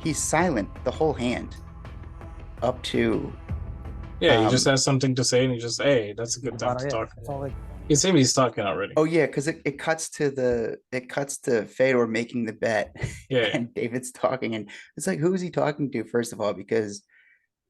he's silent the whole hand up to Yeah, he just has something to say, and he just, hey, that's a good time to talk. That's all like You see, he's talking already. oh yeah, because it cuts to Fedor making the bet Yeah, and David's talking, and it's like, who is he talking to, first of all? Because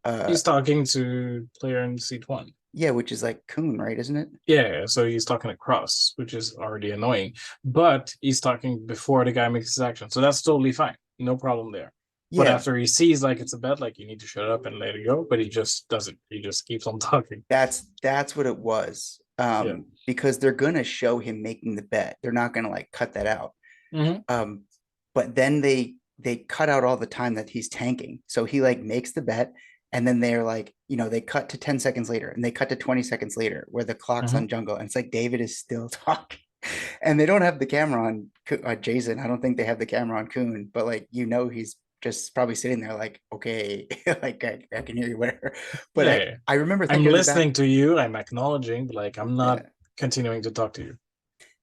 uh he's talking to player in seat one. yeah, which is like Kuhn, right, isn't it? Yeah, so he's talking across, which is already annoying. But he's talking before the guy makes his action, so that's totally fine. No problem there. But Yeah, after he sees like it's a bet, like you need to shut up and let it go, but he just doesn't. He just keeps on talking. that's what it was. Yeah. Because they're gonna show him making the bet. They're not gonna like cut that out. Mm-hmm. Um, but then they cut out all the time that he's tanking. So he like makes the bet, and then they're like, they cut to 10 seconds later, and they cut to 20 seconds later where the clock's Mm-hmm. on jungle, and it's like David is still talking. And they don't have the camera on Jason. I don't think they have the camera on Kuhn, but like he's just probably sitting there like, okay, like I can hear you, whatever. But I Yeah. I remember I'm thinking in the back, listening to you. I'm acknowledging, but like I'm not yeah, continuing to talk to you.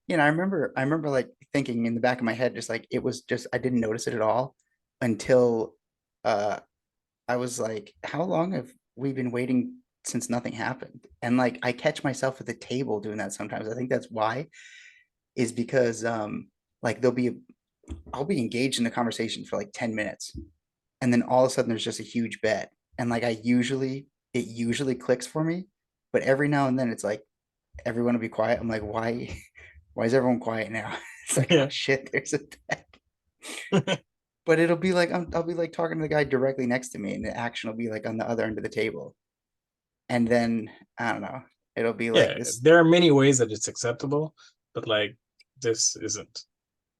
I remember like thinking in the back of my head, just like it was just I didn't notice it at all until uh I was like, how long have we been waiting since nothing happened? And like I catch myself at the table doing that sometimes. I think that's why, is because like I'll be engaged in a conversation for like 10 minutes, and then all of a sudden there's just a huge bet. And like it usually clicks for me, but every now and then it's like everyone will be quiet. I'm like, why is everyone quiet now? It's like, oh Yeah. shit, there's a bet. But it'll be like I'll be like talking to the guy directly next to me, and the action will be like on the other end of the table. And then I don't know, it'll be like Yeah. this There are many ways that it's acceptable, but like this isn't.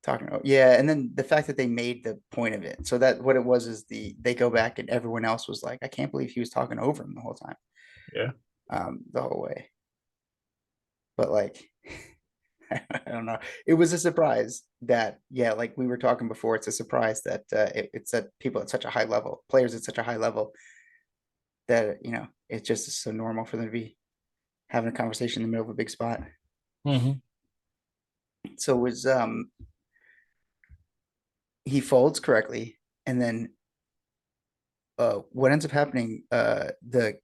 talking about, yeah. And then the fact that they made the point of it, so that what it was is they go back and everyone else was like, I can't believe he was talking over him the whole time, Yeah. the whole way. But like I don't know. It was a surprise that, yeah, like we were talking before, it's a surprise that it's at people at such a high level, players at such a high level, that it's just so normal for them to be having a conversation in the middle of a big spot. Mm-hmm. So it was he folds correctly, and then what ends up happening, the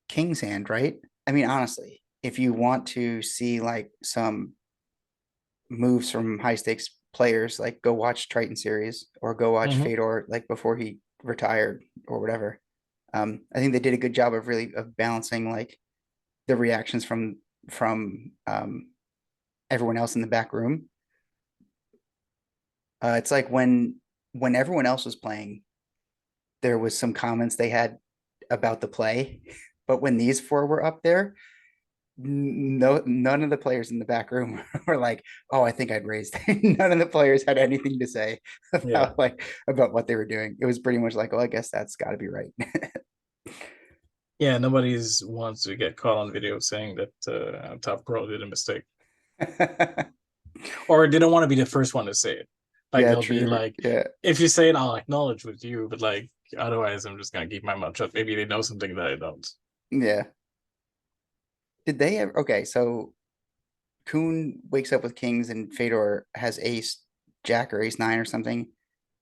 king's hand, right? I mean, honestly, if you want to see like some moves from high stakes players, like go watch Triton series or go watch Mm-hmm. Fedor like before he retired or whatever. I think they did a good job of really of balancing like the reactions from everyone else in the back room. It's like when everyone else was playing, there was some comments they had about the play, but when these four were up there, no, none of the players in the back room were like, "Oh, I think I'd raised." None of the players had anything to say Yeah. about what they were doing. It was pretty much like, "Oh, I guess that's got to be right." Yeah. Nobody's wants to get caught on video saying that Top Pro did a mistake, or they don't want to be the first one to say it. Like Yeah, they'll be true. like, Yeah, if you say it, I'll acknowledge with you, but like otherwise, I'm just gonna keep my mouth shut. Maybe they know something that I don't. yeah. Did they ever? Okay, so Kuhn wakes up with kings, and Fedor has ace jack or ace nine or something,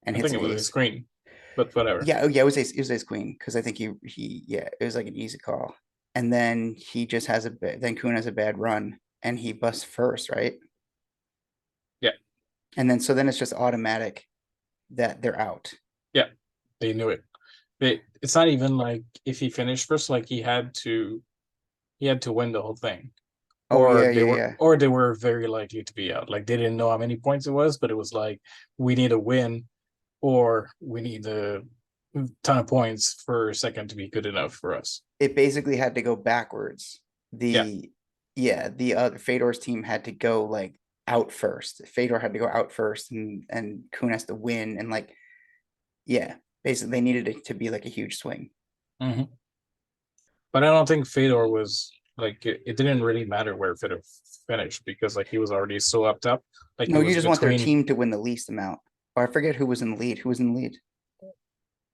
and I hits think an it was a ace. screen, but whatever. Yeah, oh yeah, it was ace queen, because I think yeah, it was like an easy call. And then he just has then Kuhn has a bad run, and he busts first, right? Yeah. And then so then it's just automatic that they're out. Yeah. They knew it. It's not even like if he finished first, like he had to win the whole thing. Oh Or yeah, they yeah, were yeah. or they were very likely to be out. Like they didn't know how many points it was, but it was like we need a win or we need a ton of points for second to be good enough for us. It basically had to go backwards. Yeah. The Yeah, the other Fedor's team had to go like out first. Fedor had to go out first, and Kuhn has to win, and like, yeah, basically they needed it to be like a huge swing. Mm-hmm. But I don't think Fedor was like it didn't really matter where Fedor finished because like he was already so up top. Like he No, you was just want their between team to win the least amount. Or I forget who was in the lead. Who was in the lead?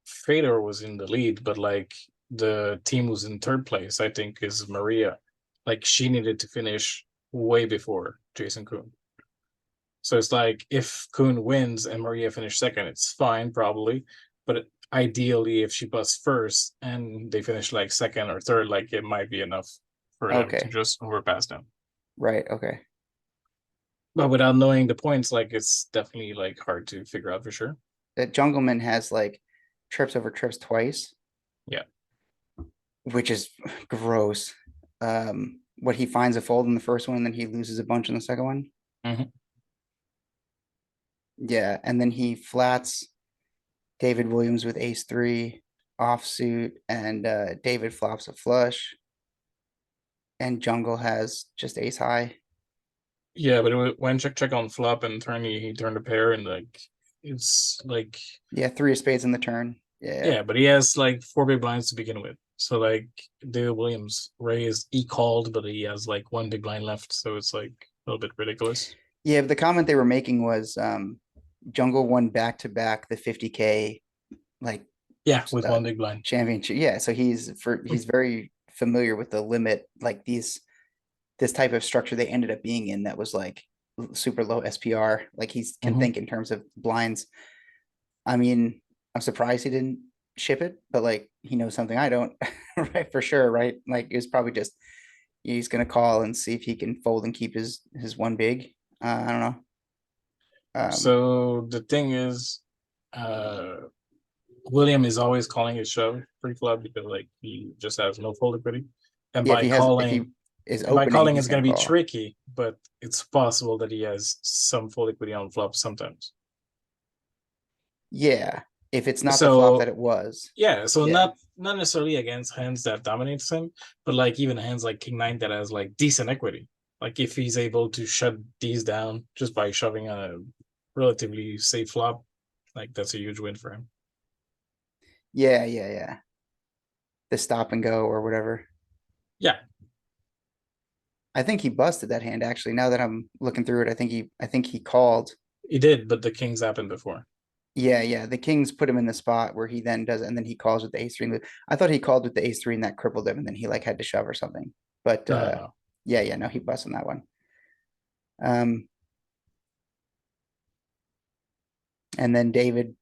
Fedor was in the lead, but like the team was in third place, I think, is Maria. Like she needed to finish way before Jason Kuhn. So it's like if Kuhn wins and Maria finished second, it's fine probably. But ideally, if she busts first and they finish like second or third, like it might be enough for them to Okay. just overpass them. Right. Okay. But without knowing the points, like it's definitely like hard to figure out for sure. That Jungleman has like trips over trips twice, Yeah. which is gross. What he finds a fold in the first one, and then he loses a bunch in the second one. Mhm. Yeah, and then he flats David Williams with ace three offsuit, and David flops a flush, and Jungle has just ace high. Yeah, but when check on flop and turn, he turned a pair and like it's like Yeah, three of spades in the turn. Yeah, yeah, but he has like four big blinds to begin with. So like David Williams raised, he called, but he has like one big blind left, so it's like a little bit ridiculous. yeah. But the comment they were making was Jungle won back to back the 50K like Yeah, with uh, one big blind. championship. Yeah, so he's very familiar with the limit, like this type of structure they ended up being in that was like super low SPR. Like he can Mhm. think in terms of blinds. I mean, I'm surprised he didn't ship it, but like he knows something I don't, right? For sure, right? Like it was probably just he's gonna call and see if he can fold and keep his one big. I don't know. So the thing is, uh William is always calling his shove pre-flop because like he just has no fold liquidity. And Yeah, by if he calling is and by opening, calling he's is gonna gonna be call. tricky, but it's possible that he has some fold liquidity on flop sometimes. Yeah, if it's not the flop that So it was. yeah, so Yeah, not necessarily against hands that dominates him, but like even hands like King Nine that has like decent equity. Like if he's able to shut these down just by shoving a relatively safe flop, like that's a huge win for him. yeah. The stop and go or whatever. Yeah, I think he busted that hand actually. Now that I'm looking through it, I think he called. he did, but the kings happened before. Yeah. The Kings put him in the spot where he then does it, and then he calls with the ace three. I thought he called with the ace three and that crippled him, and then he like had to shove or something. But No. no, he busted that one. Um, and then David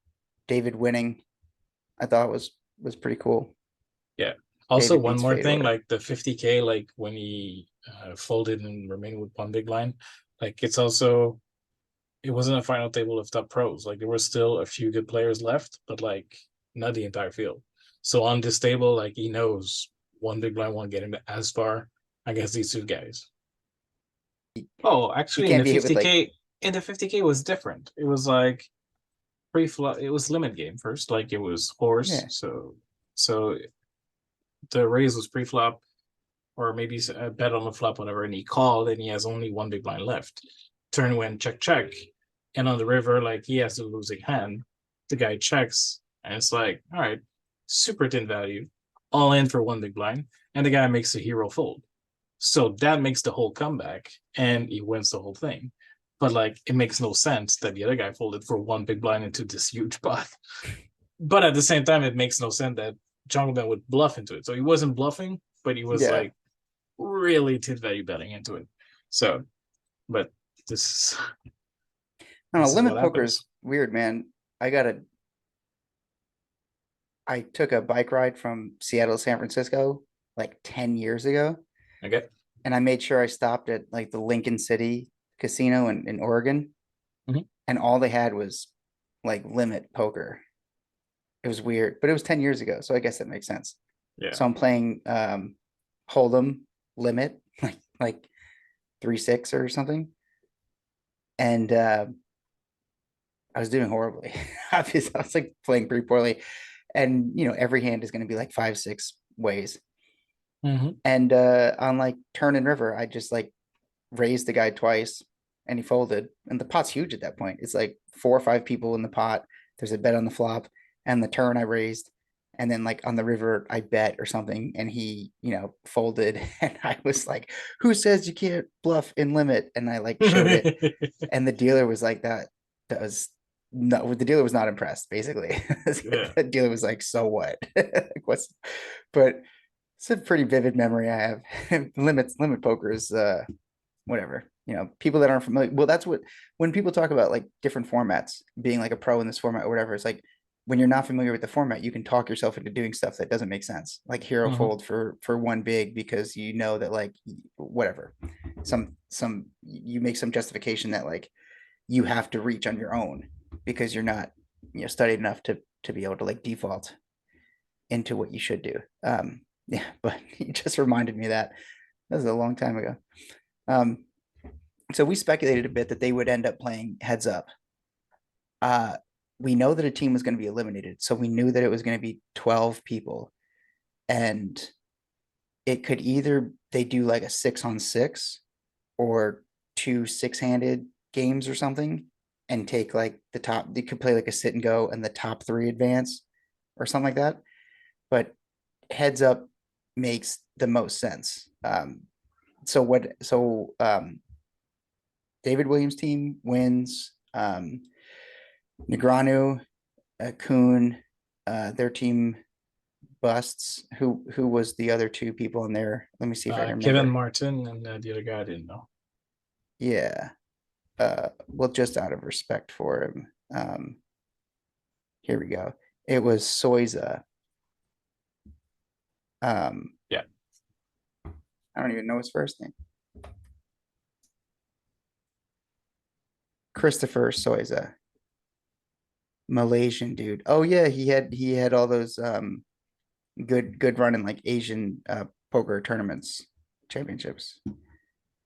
winning, I thought was pretty cool. Yeah. Also, David one beats more thing, Fedor. like the 50K, like when he folded and remained with one big line, like it's also it wasn't a final table of top pros. Like there were still a few good players left, but like not the entire field. So on this table, like he knows one big blind won't get him as far against these two guys. Oh, He actually, can't be hit with like in the 50K was different. It was like pre-flop. It was limit game first, like it was horse. yeah. So the raise was pre-flop, or maybe a bet on the flop, whatever, and he called, and he has only one big blind left. Turn went check check, and on the river, like he has a losing hand. The guy checks, and it's like, all right, super thin value, all in for one big blind, and the guy makes a hero fold. So that makes the whole comeback, and he wins the whole thing. But like, it makes no sense that the other guy folded for one big blind into this huge pot. But at the same time, it makes no sense that Jungleman would bluff into it. So he wasn't bluffing, but he was Yeah. like really tit value betting into it. So, but this I don't this know. is what Limit poker is happens. weird, man. I got a I took a bike ride from Seattle to San Francisco like 10 years ago, Okay. and I made sure I stopped at like the Lincoln City casino in Oregon, Mhm. and all they had was like limit poker. It was weird, but it was 10 years ago, so I guess that makes sense. Yeah. So I'm playing Hold'em limit, like 3-6 or something. And I was doing horribly. Obviously, I was like playing pretty poorly. And every hand is gonna be like 5-6 ways. Hmm. And on like turn and river, I just like raised the guy twice and he folded. And the pot's huge at that point. It's like 4 or 5 people in the pot. There's a bet on the flop and the turn I raised. And then like on the river, I bet or something. And he, folded. And I was like, who says you can't bluff in limit? And I like showed it. And the dealer was like, that was no, the dealer was not impressed, basically. Yeah. The dealer was like, so what? What's but it's a pretty vivid memory I have. Limit poker is whatever. People that aren't familiar. Well, that's what when people talk about like different formats, being like a pro in this format or whatever, it's like when you're not familiar with the format, you can talk yourself into doing stuff that doesn't make sense, like hero Hmm. fold for one big because you know that like whatever, some you make some justification that like you have to reach on your own because you're not studied enough to be able to like default into what you should do. Yeah, but it just reminded me of that. That was a long time ago. Um, so we speculated a bit that they would end up playing heads up. Uh, we know that a team was going to be eliminated, so we knew that it was going to be 12 people, and it could either they do like a 6-on-6 or two six-handed games or something, and take like the top. They could play like a sit and go, and the top three advance, or something like that. But heads up makes the most sense. So what? So David Williams' team wins. Negreanu, Kuhn, their team busts. Who was the other two people in there? Let me see if I can Kevin remember. Martin and the other guy I didn't know. Yeah. Well, just out of respect for him. Here we go. It was Soiza. Yeah. I don't even know his first name. Christopher Soiza. Malaysian dude. Oh yeah, he had all those good run in like Asian poker tournaments, championships.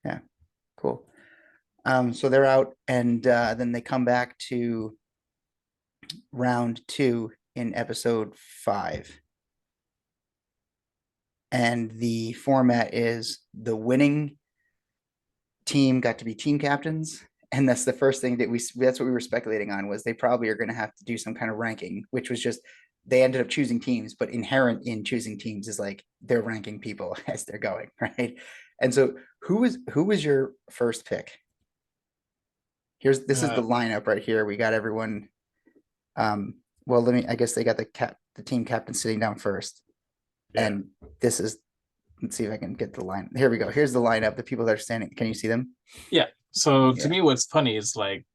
Yeah, cool. So they're out, and then they come back to round two in episode 5. And the format is the winning team got to be team captains. And that's the first thing that's what we were speculating on, was they probably are going to have to do some kind of ranking, which was just they ended up choosing teams, but inherent in choosing teams is like they're ranking people as they're going, right? And so who was your first pick? This is Uh, the lineup right here. We got everyone. Well, I guess they got the team captain sitting down first. yeah. And this is, let's see if I can get the line. Here we go. Here's the lineup, the people that are standing. Can you see them? Yeah. So to Yeah. me, what's funny is like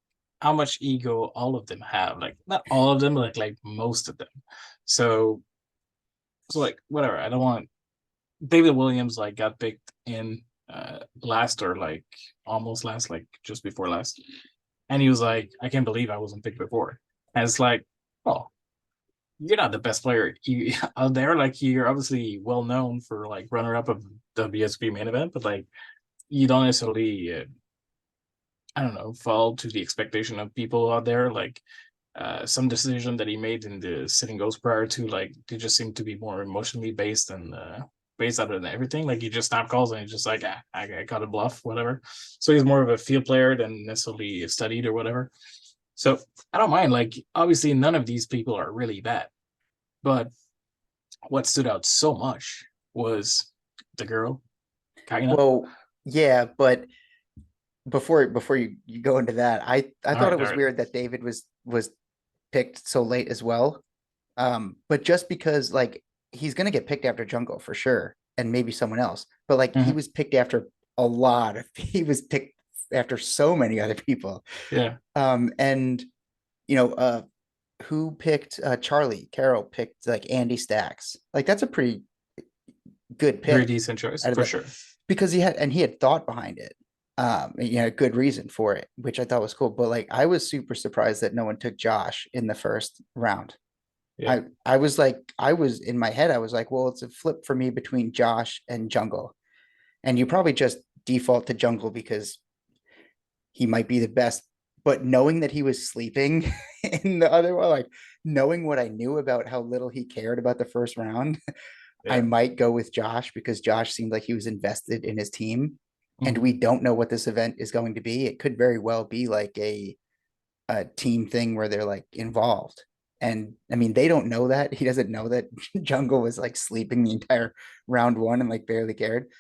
how much ego all of them have. Like not all of them, like most of them. So like whatever. I don't want David Williams like got picked in last or like almost last, like just before last. And he was like, I can't believe I wasn't picked before. And it's like, oh, you're not the best player out there. Like you're obviously well known for like runner up of the WSB main event, but like you don't necessarily I don't know, fall to the expectation of people out there. Like some decision that he made in the sitting goes prior to, like they just seem to be more emotionally based and based out of everything. Like he just snap calls and he's just like, I got a bluff, whatever. So he's more of a field player than necessarily studied or whatever. So I don't mind. Like obviously none of these people are really bad, but what stood out so much was the girl, Kaina. Well, yeah, but before you go into that, I All thought right, it all was right. weird that David was picked so late as well. But just because like he's gonna get picked after Jungle for sure, and maybe someone else. But like he Mhm. was picked after he was picked after so many other people. Yeah, And you know, who picked Charlie? Carroll picked like Andy Stacks. Like that's a pretty good very pick decent choice out of for the sure. because he had thought behind it. Good reason for it, which I thought was cool. But like I was super surprised that no one took Josh in the first round. Yeah. I was like, I was in my head, I was like, well, it's a flip for me between Josh and Jungle. And you probably just default to Jungle because he might be the best. But knowing that he was sleeping in the other one, like knowing what I knew about how little he cared about the first round, I Yeah. might go with Josh because Josh seemed like he was invested in his team. And Mhm. we don't know what this event is going to be. It could very well be like a team thing where they're like involved. And I mean, they don't know that. He doesn't know that Jungle was like sleeping the entire round one and like barely cared.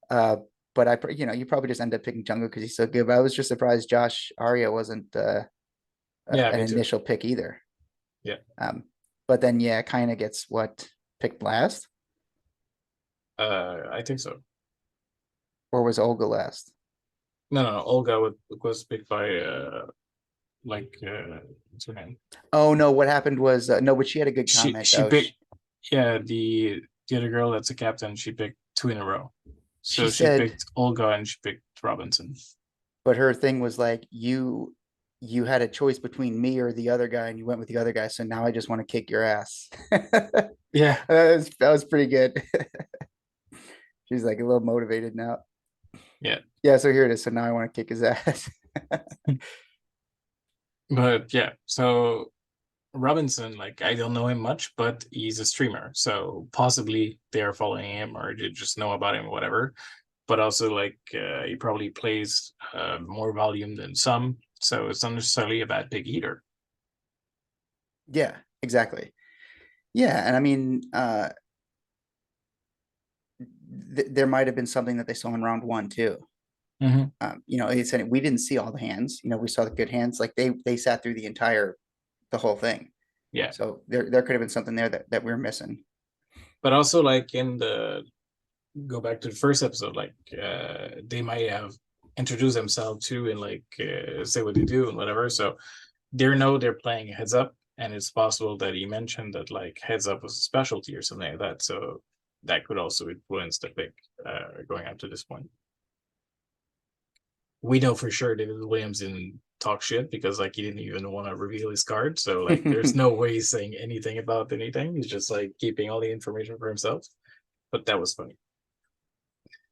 Uh, but you probably just end up picking Jungle because he's so good. But I was just surprised Josh Arya wasn't Yeah, an me too. initial pick either. Yeah. Um, but then yeah, kind of gets what picked last, I think so. or was Olga last? No, no, no. Olga was picked by like what's her name? Oh no, what happened was no, but she had a good comment She though. picked, yeah, the other girl that's a captain. She picked two in a row. She So she said, picked Olga and she picked Robinson. but her thing was like, you had a choice between me or the other guy, and you went with the other guy. So now I just want to kick your ass. Yeah, That was pretty good. She's like a little motivated now. yeah. Yeah, so here it is. So now I want to kick his ass. But yeah, so Robinson, like I don't know him much, but he's a streamer. So possibly they are following him or they just know about him or whatever. But also like he probably plays more volume than some. So it's not necessarily a bad pick either. Yeah, exactly. Yeah, and I mean, there might have been something that they saw in round one too. Mm-hmm. You know, he said we didn't see all the hands. You know, we saw the good hands. Like they sat through the whole thing. Yeah. So there could have been something there that we're missing. But also like in the go back to the first episode, like they might have introduced themselves too and like say what they do and whatever. So they know they're playing heads up, and it's possible that he mentioned that like heads up was a specialty or something like that. So that could also influence the pick going up to this point. We know for sure David Williams didn't talk shit because like he didn't even want to reveal his card. So like there's no way he's saying anything about anything. He's just like keeping all the information for himself. But that was funny.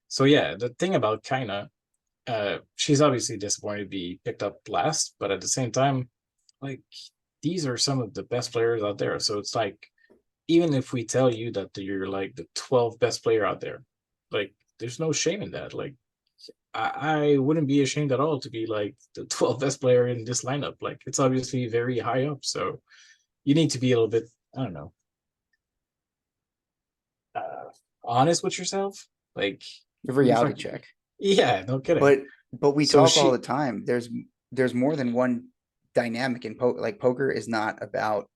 So yeah, the thing about Kaina, she's obviously disappointed to be picked up last, but at the same time, like these are some of the best players out there. So it's like even if we tell you that you're like the 12th best player out there, like there's no shame in that. Like I wouldn't be ashamed at all to be like the 12th best player in this lineup. Like it's obviously very high up. So you need to be a little bit, I don't know, uh, honest with yourself. Like The you reality fucking, check. yeah, no kidding. But we So talk all the she, time. There's more than one dynamic in poker. Like poker is not about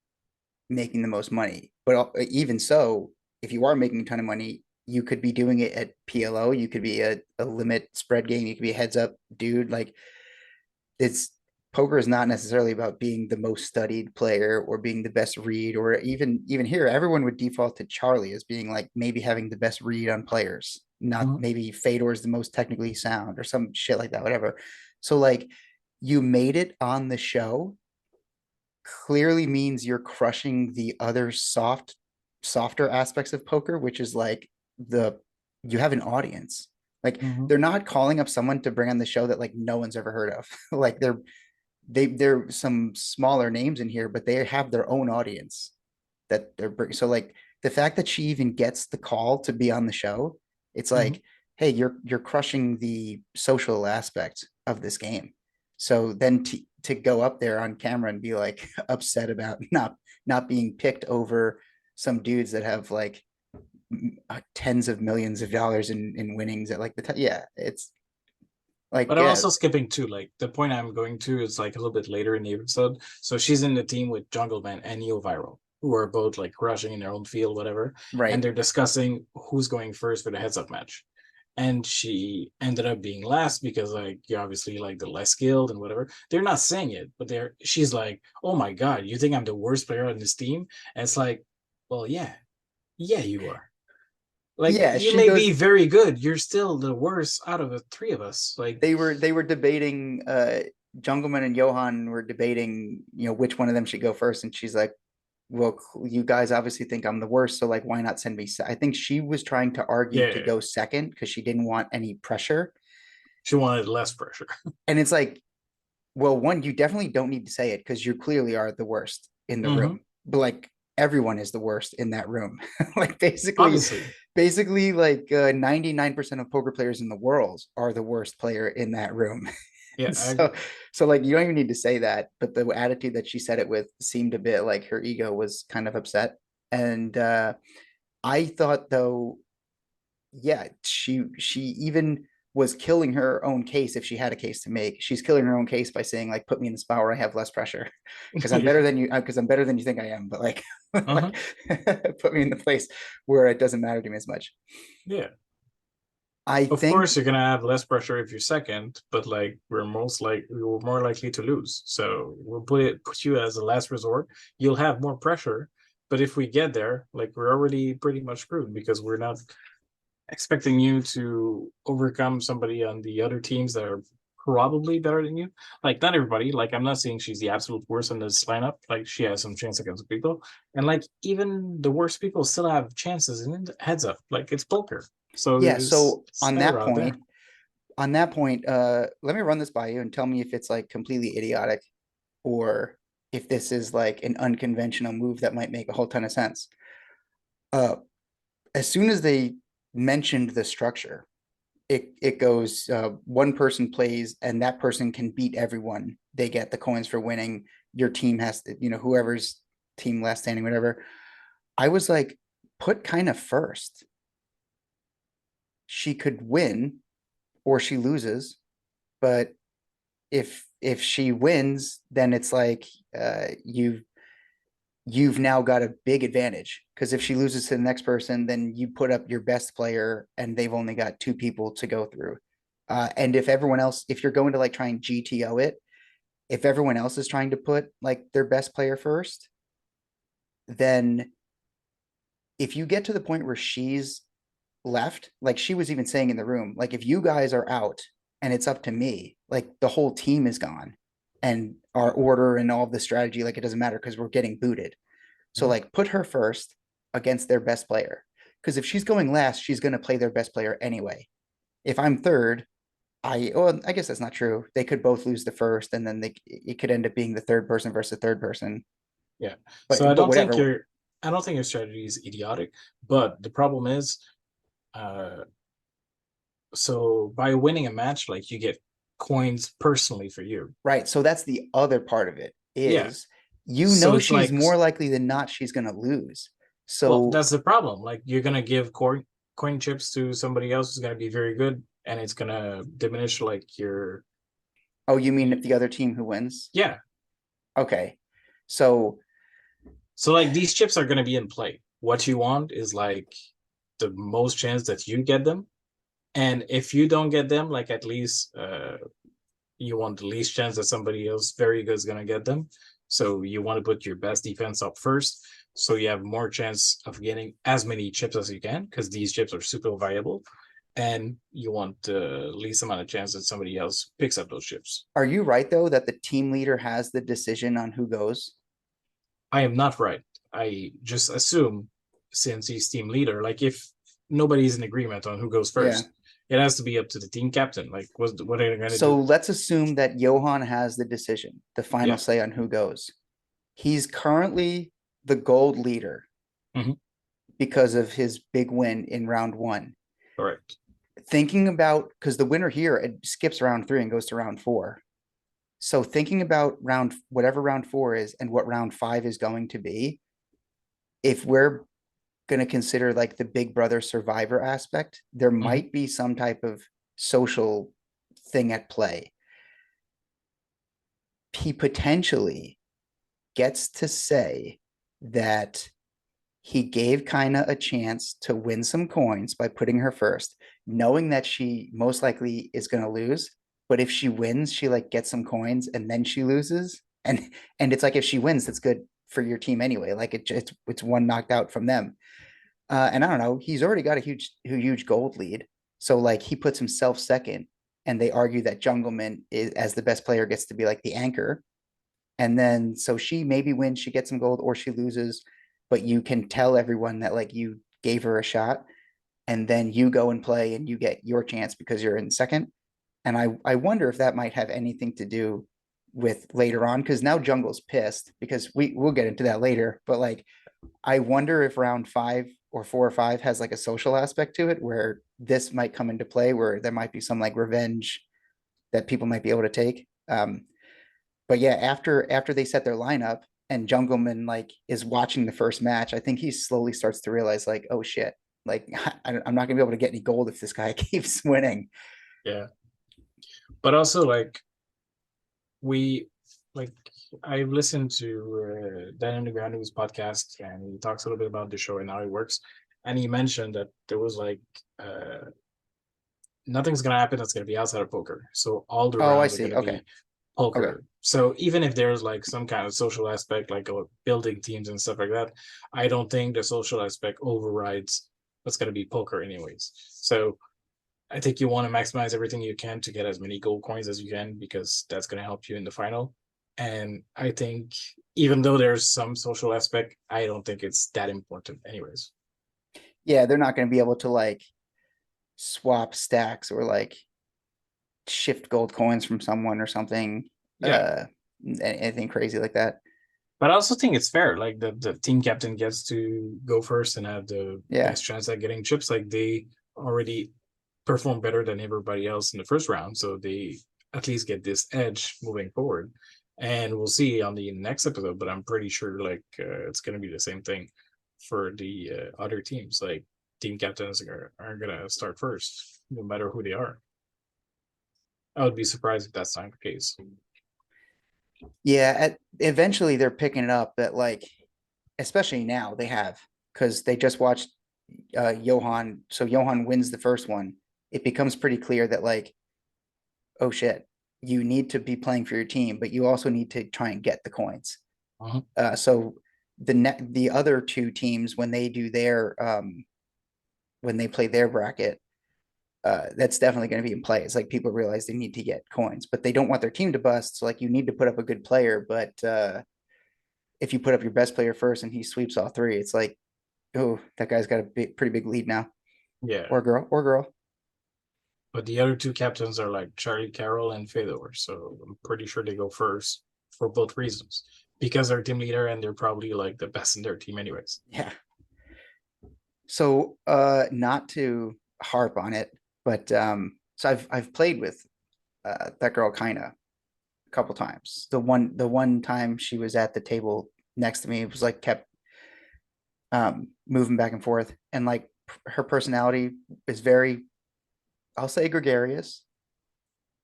making the most money. But even so, if you are making a ton of money, you could be doing it at PLO. You could be a limit spread game. You could be a heads up dude. Like it's poker is not necessarily about being the most studied player or being the best read, or even here, everyone would default to Charlie as being like maybe having the best read on players. Not Mhm. maybe Fedor is the most technically sound or some shit like that, whatever. So like you made it on the show clearly means you're crushing the other softer aspects of poker, which is like the you have an audience. Like Mhm. they're not calling up someone to bring on the show that like no one's ever heard of. Like they're some smaller names in here, but they have their own audience that they're bringing. So like the fact that she even gets the call to be on the show, it's Mhm. like, hey, you're crushing the social aspect of this game. So then to go up there on camera and be like upset about not being picked over some dudes that have like tens of millions of dollars in winnings at like yeah, it's like But I'm yeah, also skipping too. Like the point I'm going to is like a little bit later in the episode. So she's in the team with Jungle Man and Neo Viral, who are both like crushing in their own field, whatever. And right. they're discussing who's going first for the heads up match. And she ended up being last because like you're obviously like the less skilled and whatever. They're not saying it, but she's like, oh my God, you think I'm the worst player on this team? And it's like, well, yeah, yeah, you are. Like Yeah, you she may goes be very good. You're still the worst out of the three of us. Like, they were debating Jungleman and Johan were debating, you know, which one of them should go first. And she's like, well, you guys obviously think I'm the worst, so like why not send me I think she was trying to argue to yeah, go second because she didn't want any pressure. she wanted less pressure. And it's like, well, one, you definitely don't need to say it because you clearly are the worst in the Mm-hmm. room. But like everyone is the worst in that room. Like Obviously, basically like 99% of poker players in the world are the worst player in that room. yeah, I so agree. so like you don't even need to say that, but the attitude that she said it with seemed a bit like her ego was kind of upset. And I thought though, yeah, she even was killing her own case. If she had a case to make, she's killing her own case by saying like put me in the spot where I have less pressure because I'm better Yeah. than you, because I'm better than you think I am, but like Uh-huh. like put me in the place where it doesn't matter to me as much. Yeah. I Of think, course, you're gonna have less pressure if you're second, but like we're more likely to lose. So we'll put you as a last resort. You'll have more pressure, but if we get there, like we're already pretty much screwed because we're not expecting you to overcome somebody on the other teams that are probably better than you. Like not everybody. Like I'm not saying she's the absolute worst in this lineup. Like she has some chance against people, and like even the worst people still have chances. And heads up, like it's poker. So yeah, there's so slider out there. on that point, let me run this by you and tell me if it's like completely idiotic or if this is like an unconventional move that might make a whole ton of sense. Uh, as soon as they mentioned the structure, it goes one person plays and that person can beat everyone. They get the coins for winning. Your team has to, whoever's team last standing, whatever. I was like, put kind of first. She could win or she loses, but if she wins, then it's like you've now got a big advantage because if she loses to the next person, then you put up your best player and they've only got two people to go through. And if everyone else, if you're going to like try and GTO it, if everyone else is trying to put like their best player first, then if you get to the point where she's left, like she was even saying in the room, like if you guys are out and it's up to me, like the whole team is gone and our order and all of the strategy, like it doesn't matter because we're getting booted. So Mhm. like put her first against their best player. Because if she's going last, she's going to play their best player anyway. If I'm third, I guess that's not true. They could both lose the first, and then it could end up being the third person versus the third person. Yeah. So But whatever. I don't think your strategy is idiotic, but the problem is, uh, so by winning a match, like you get coins personally for you. Right. So that's the other part of it Yeah. is So it's she's like, more likely than not she's going to lose. well, So that's the problem. Like you're gonna give coin chips to somebody else who's gonna be very good, and it's gonna diminish like your. oh, you mean if the other team who wins? Yeah. Okay. So So like these chips are gonna be in play. What you want is like the most chance that you get them, and if you don't get them, like at least you want the least chance that somebody else very good is gonna get them. So you want to put your best defense up first, so you have more chance of getting as many chips as you can, because these chips are super valuable, and you want the least amount of chance that somebody else picks up those chips. are you right though that the team leader has the decision on who goes? I am not right. I just assume since he's team leader, like if nobody's in agreement on who goes Yeah. first, it has to be up to the team captain. Like, what are they going to So do? let's assume that Johan has the decision, the final Yeah. say on who goes. He's currently the gold leader Mm-hmm. because of his big win in round one. Correct. Thinking about, because the winner here, it skips round three and goes to round four. So thinking about whatever round four is and what round five is going to be, if we're going to consider like the big brother survivor aspect, there Mm-hmm. might be some type of social thing at play. He potentially gets to say that he gave Kaina a chance to win some coins by putting her first, knowing that she most likely is going to lose. But if she wins, she like gets some coins and then she loses. And it's like if she wins, that's good for your team anyway. Like it's one knocked out from them. And I don't know, he's already got a huge gold lead. So like he puts himself second, and they argue that Jungleman is as the best player gets to be like the anchor. And then so she maybe wins, she gets some gold or she loses, but you can tell everyone that like you gave her a shot, and then you go and play and you get your chance because you're in second. And I wonder if that might have anything to do with later on because now Jungle's pissed because we'll get into that later, but like I wonder if round five or 4 or 5 has like a social aspect to it where this might come into play where there might be some like revenge that people might be able to take. But yeah, after they set their lineup and Jungleman like is watching the first match, I think he slowly starts to realize like, oh shit, like I'm not gonna be able to get any gold if this guy keeps winning. Yeah. But also, like, we, like, I've listened to Dan Underground's podcast, and he talks a little bit about the show and how it works. And he mentioned that there was like, uh, nothing's gonna happen that's gonna be outside of poker. So all the Oh, I rounds are see. gonna Okay. be Okay. poker. So even if there's like some kind of social aspect, like building teams and stuff like that, I don't think the social aspect overrides what's gonna be poker anyways. So I think you want to maximize everything you can to get as many gold coins as you can because that's going to help you in the final. And I think even though there's some social aspect, I don't think it's that important, anyways. Yeah, they're not going to be able to like swap stacks or like shift gold coins from someone or something. Yeah, Anything crazy like that. but I also think it's fair. Like the team captain gets to go first and have the Yeah. best chance at getting chips. Like they already perform better than everybody else in the first round, so they at least get this edge moving forward. And we'll see on the next episode, but I'm pretty sure like it's going to be the same thing for the other teams. Like team captains are going to start first, no matter who they are. I would be surprised if that's not the case. Yeah. Eventually they're picking it up that like, especially now they have, because they just watched Johan. So Johan wins the first one. It becomes pretty clear that like, oh shit, you need to be playing for your team, but you also need to try and get the coins. Uh-huh. So the other two teams when they do their when they play their bracket, that's definitely going to be in play. It's like people realize they need to get coins, but they don't want their team to bust. So like you need to put up a good player, but if you put up your best player first and he sweeps all three, it's like, oh, that guy's got a pretty big lead now, Yeah. or girl. But the other two captains are like Charlie Carroll and Fedor. So I'm pretty sure they go first for both reasons. Because they're team leader and they're probably like the best in their team anyways. Yeah. So not to harp on it, but so I've played with that girl kinda a couple times. The one time she was at the table next to me, it was like kept moving back and forth, and like her personality is very, I'll say, gregarious,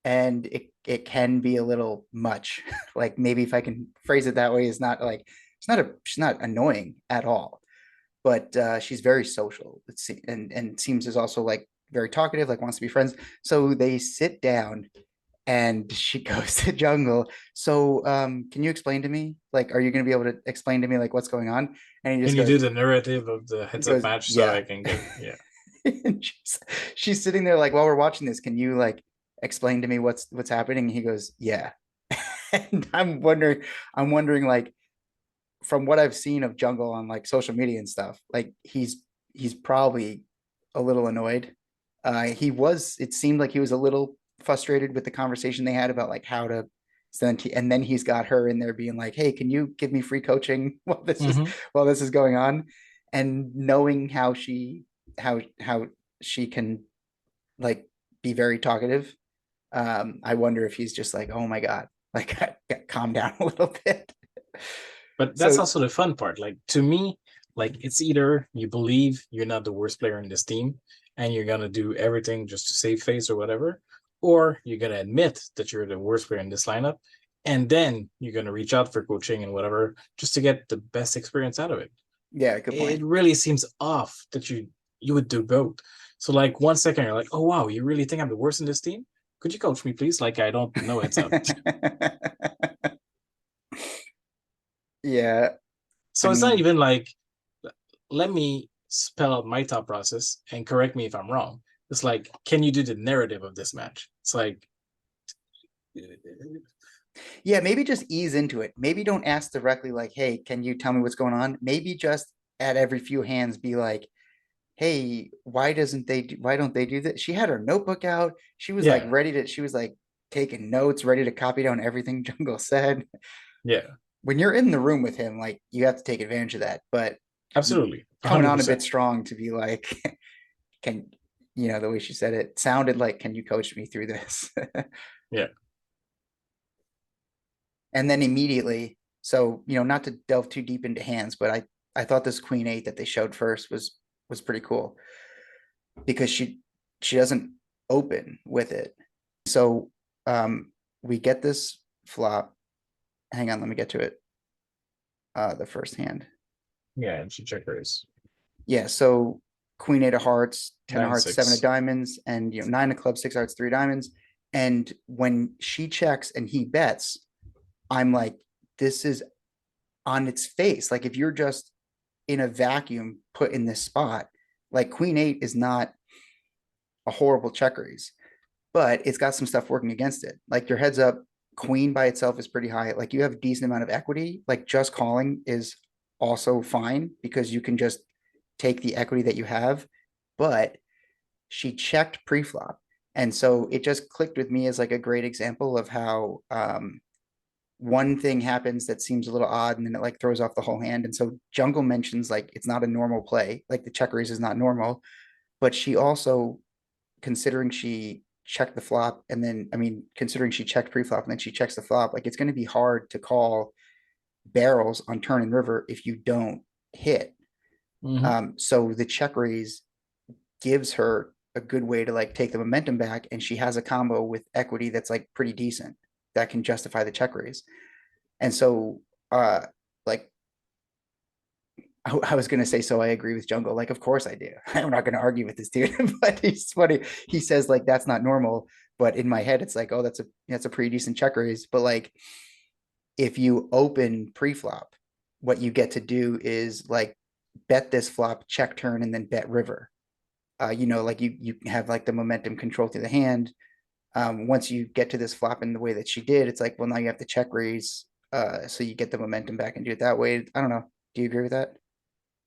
and it can be a little much. Like maybe if I can phrase it that way, is not like she's not annoying at all, but she's very social. And seems is also like very talkative, like wants to be friends. So they sit down and she goes to jungle. So can you explain to me? Like, are you gonna be able to explain to me like what's going on? And he Can just you do goes, the narrative of the he heads up goes, match so yeah. I can get yeah. And she's sitting there like while we're watching this, can you like explain to me what's happening? And he goes, yeah. And I'm wondering like from what I've seen of Jungle on like social media and stuff, like he's probably a little annoyed. It seemed like he was a little frustrated with the conversation they had about like how to send, and then he's got her in there being like, hey, can you give me free coaching Mm-hmm. while this is going on? And knowing how she can like be very talkative, I wonder if he's just like, oh my God, like calm down a little bit. But that's So also the fun part. Like to me, like it's either you believe you're not the worst player in this team and you're gonna do everything just to save face or whatever, or you're gonna admit that you're the worst player in this lineup, and then you're gonna reach out for coaching and whatever just to get the best experience out of it. yeah, good point. It really seems off that you would do both. So like 1 second you're like, oh wow, you really think I'm the worst in this team? Could you coach me, please? Like I don't know it's up. Yeah, I So it's not mean, even like let me spell out my thought process and correct me if I'm wrong. It's like, can you do the narrative of this match? It's like, yeah, maybe just ease into it. Maybe don't ask directly like, "Hey, can you tell me what's going on?" Maybe just at every few hands be like, "Hey, why don't they do that?" She had her notebook out. yeah, She was like taking notes, ready to copy down everything Jungle said. yeah, When you're in the room with him, like you have to take advantage of that. But absolutely, coming hundred on a percent. bit strong to be like, can the way she said it sounded like, can you coach me through this? Yeah, And then immediately, so not to delve too deep into hands, but I thought this queen eight that they showed first was pretty cool because she doesn't open with it. So we get this flop. Hang on, let me get to it. The first hand. yeah, and she check raise. Yeah, so queen eight of hearts, 10 of nine hearts, seven of six. diamonds, and nine of clubs, six of hearts, three diamonds. And when she checks and he bets, I'm like, this is on its face. Like if you're just in a vacuum put in this spot, like queen eight is not a horrible check raise, but it's got some stuff working against it. Like your heads up, queen by itself is pretty high. Like you have a decent amount of equity. Like just calling is also fine because you can just take the equity that you have. But she checked pre-flop. And so it just clicked with me as like a great example of how one thing happens that seems a little odd and then it like throws off the whole hand. And so Jungle mentions like it's not a normal play, like the check raise is not normal, but she also, considering she checked the flop and then, I mean, considering she checked pre-flop and then she checks the flop, like it's going to be hard to call barrels on turn and river if you don't hit. Mm-hmm. So the check raise gives her a good way to like take the momentum back, and she has a combo with equity that's like pretty decent that can justify the check raise. And so, like I was gonna say, so I agree with Jungle. Like, of course I do. I'm not gonna argue with this dude, but he's funny. He says like that's not normal, but in my head it's like, oh, that's a pretty decent check raise. But like, if you open pre-flop, what you get to do is like bet this flop, check turn, and then bet river. Like you have like the momentum control through the hand. Once you get to this flop in the way that she did, it's like, well, now you have to check raise, so you get the momentum back and do it that way. I don't know. Do you agree with that?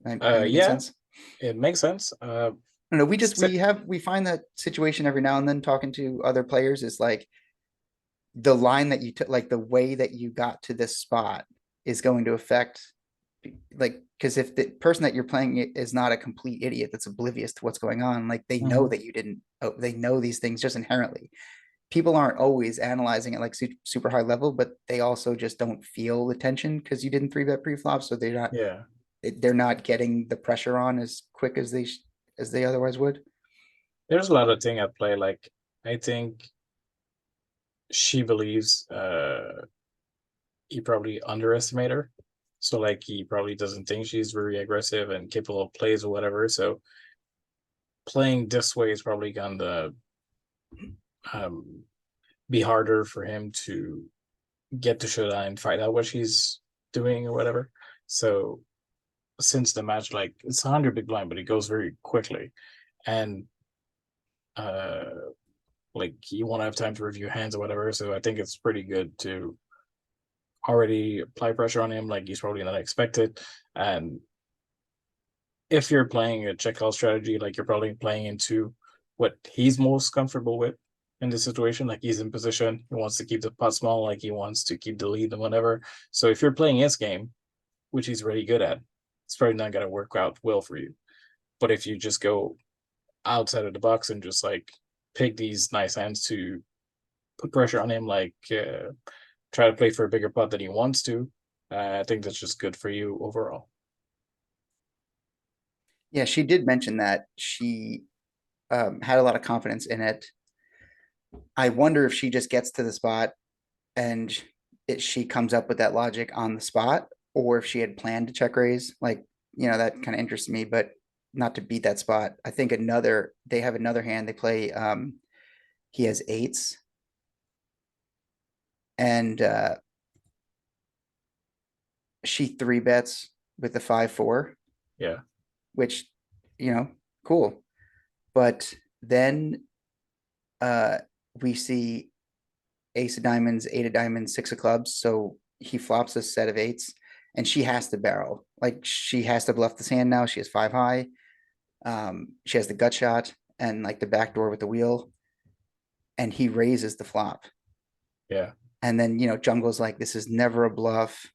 Am I making Yeah, sense? it makes sense. I don't know. We just Si- we find that situation every now and then talking to other players is like the line that you took, like the way that you got to this spot is going to affect, like, because if the person that you're playing is not a complete idiot that's oblivious to what's going on, like they know Mhm. that you didn't, they know these things just inherently. People aren't always analyzing it like super high level, but they also just don't feel the tension because you didn't three bet pre-flop, so Yeah, they're not getting the pressure on as quick as they otherwise would. there's a lot of thing at play. Like I think she believes he probably underestimated her. So like he probably doesn't think she's very aggressive and capable of plays or whatever. So playing this way is probably gonna um, be harder for him to get to showdown and find out what she's doing or whatever. So since the match, like it's 100 big blind, but it goes very quickly, and uh, like you want to have time to review hands or whatever. So I think it's pretty good to already apply pressure on him. Like he's probably not expected, and if you're playing a check call strategy, like you're probably playing into what he's most comfortable with in this situation. Like he's in position, he wants to keep the pot small, like he wants to keep the lead and whatever. So if you're playing his game, which he's really good at, it's probably not going to work out well for you. But if you just go outside of the box and just like pick these nice hands to put pressure on him, like try to play for a bigger pot that he wants to, I think that's just good for you overall. Yeah, she did mention that she had a lot of confidence in it. I wonder if she just gets to the spot and she comes up with that logic on the spot, or if she had planned to check raise. Like, that kind of interests me, but not to beat that spot. I think they have another hand. They play, he has eights, and she three bets with the 5-4, Yeah. which, cool. But then uh, we see ace of diamonds, eight of diamonds, six of clubs. So he flops a set of eights, and she has to barrel. Like she has to bluff this hand now. She has five high. She has the gut shot and like the back door with the wheel, and he raises the flop. Yeah. And then Jungle's like, this is never a bluff.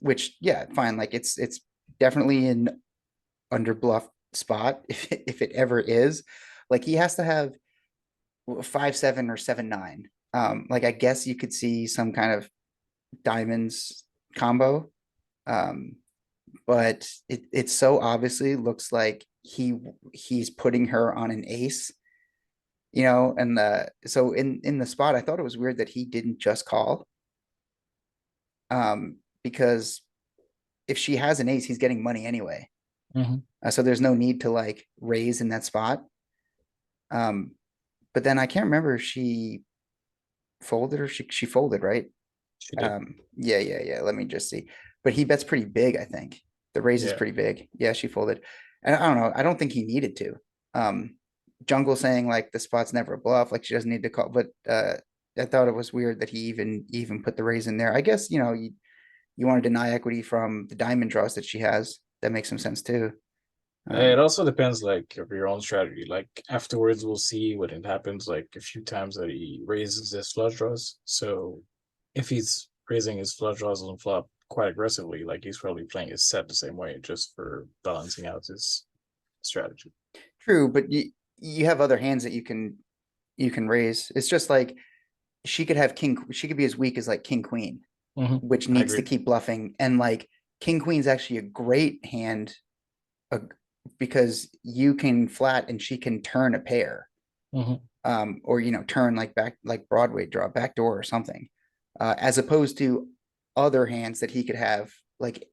Which, yeah, fine. Like it's definitely an under bluff spot if it ever is. Like he has to have 5-7 or 7-9. Like I guess you could see some kind of diamonds combo. Um, but it so obviously looks like he's putting her on an ace, and so in the spot, I thought it was weird that he didn't just call. Because if she has an ace, he's getting money anyway. Mhm. So there's no need to like raise in that spot. Um, but then I can't remember if she folded or she folded, right? She did. Yeah. Let me just see. But he bets pretty big, I think. The raise is Yeah. pretty big. Yeah, she folded. And I don't know. I don't think he needed to. Um, Jungle saying like the spot's never a bluff, like she doesn't need to call. But I thought it was weird that he even put the raise in there. I guess, you want to deny equity from the diamond draws that she has. That makes some sense too. It Um, also depends like of your own strategy. Like afterwards, we'll see when it happens. Like a few times that he raises his flush draws. So if he's raising his flush draws on flop quite aggressively, like he's probably playing his set the same way, just for balancing out his strategy. True, but you have other hands that you can raise. It's just like she could have king. She could be as weak as like king queen, which I needs to agree. keep bluffing. And like king queen's actually a great hand, uh, because you can flat and she can turn a pair, Hmm. or turn like back like Broadway draw backdoor or something, as opposed to other hands that he could have like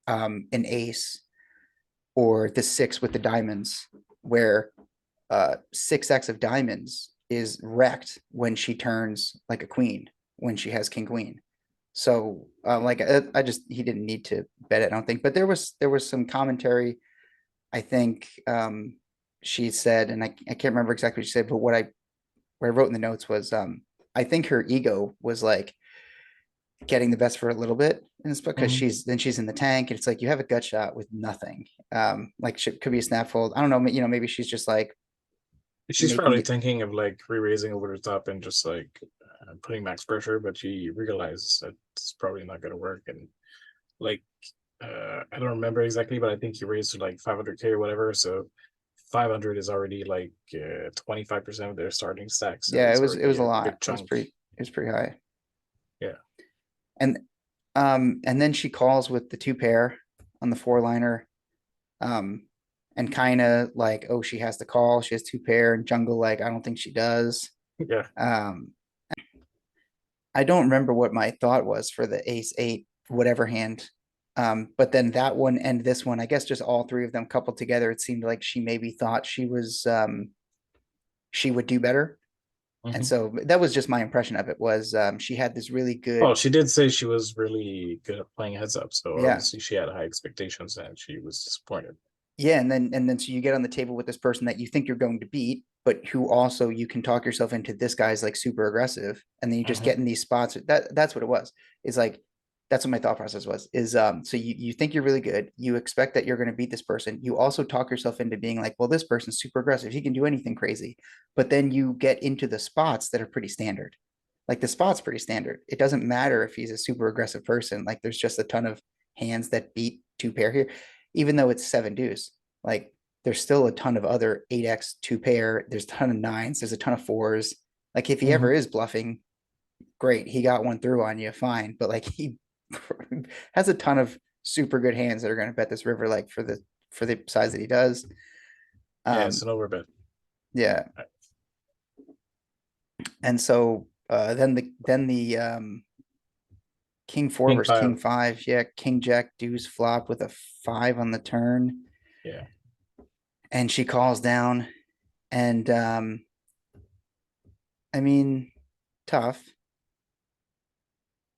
an ace or the six with the diamonds, where 6x of diamonds is wrecked when she turns like a queen when she has king queen. So like I just he didn't need to bet it, I don't think. But there was some commentary. I think she said, and I can't remember exactly what she said, but what I wrote in the notes was I think her ego was like getting the best for a little bit, and it's because Hmm. she's in the tank, and it's like you have a gut shot with nothing. Like she could be a snap fold. I don't know. Maybe she's just like She's making probably it. thinking of like re-raising over the top and just like putting max pressure, but she realizes that it's probably not going to work. And like, I don't remember exactly, but I think he raised to like 500K or whatever. So 500 is already like 25% of their starting stack. So Yeah, it it's was it already was a a lot. big chunk. It was pretty high. Yeah. And and then she calls with the two pair on the four liner. Um and kind of like, oh, she has to call. She has two pair, and Jungle like, I don't think she does. Yeah. Um I don't remember what my thought was for the ace eight whatever hand. But then that one and this one, I guess just all three of them coupled together, it seemed like she maybe thought she would do better. And Hmm. so that was just my impression of it, was she had this really Oh, good. she did say she was really good at playing heads up. So Yeah. obviously she had high expectations and she was disappointed. Yeah, and then so you get on the table with this person that you think you're going to beat, but who also you can talk yourself into, this guy's like super aggressive, and then you just Hmm. get in these spots. That's what it was. Is like that's what my thought process was. Is so you think you're really good, you expect that you're going to beat this person. You also talk yourself into being like, well, this person's super aggressive. He can do anything crazy. But then you get into the spots that are pretty standard. Like the spot's pretty standard. It doesn't matter if he's a super aggressive person. Like there's just a ton of hands that beat two pair here, even though it's seven deuce. Like there's still a ton of other 8x two pair. There's a ton of nines. There's a ton of fours. Like if he ever Hmm. is bluffing, great. He got one through on you, fine. But like he has a ton of super good hands that are going to bet this river, like for the size that he does. Yeah, it's Um, an overbet. yeah. And so then the king four King versus king five. five. Yeah, king jack deuce flop with a five on the turn, Yeah. and she calls down. And I mean, tough,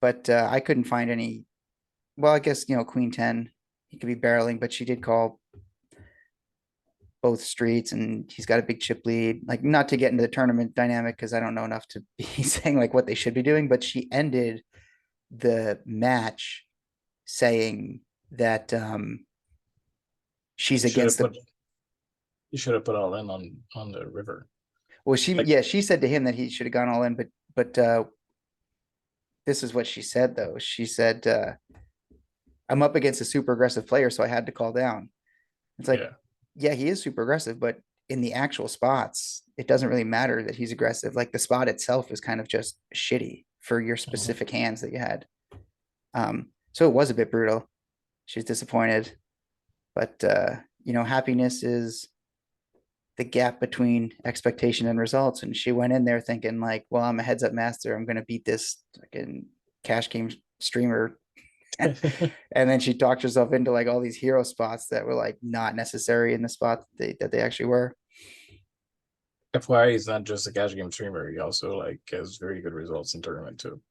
but I couldn't find any. Well, I guess queen ten, he could be barreling, but she did call both streets, and he's got a big chip lead. Like, not to get into the tournament dynamic because I don't know enough to be saying like what they should be doing, but she ended the match saying that she's You should against have the. put you should have put all in on the river. Well, Like, she said to him that he should have gone all in, but this is what she said though. She said, "I'm up against a super aggressive player, so I had to call down." It's like, yeah. yeah, he is super aggressive, but in the actual spots, it doesn't really matter that he's aggressive. Like the spot itself is kind of just shitty for your Hmm. specific hands that you had. So it was a bit brutal. She's disappointed, but happiness is the gap between expectation and results. And she went in there thinking like, well, I'm a heads up master. I'm going to beat this fucking cash game streamer. And then she talked herself into like all these hero spots that were like not necessary in the spot that they actually were. FYI, he's not just a cash game streamer. He also like has very good results in tournament too.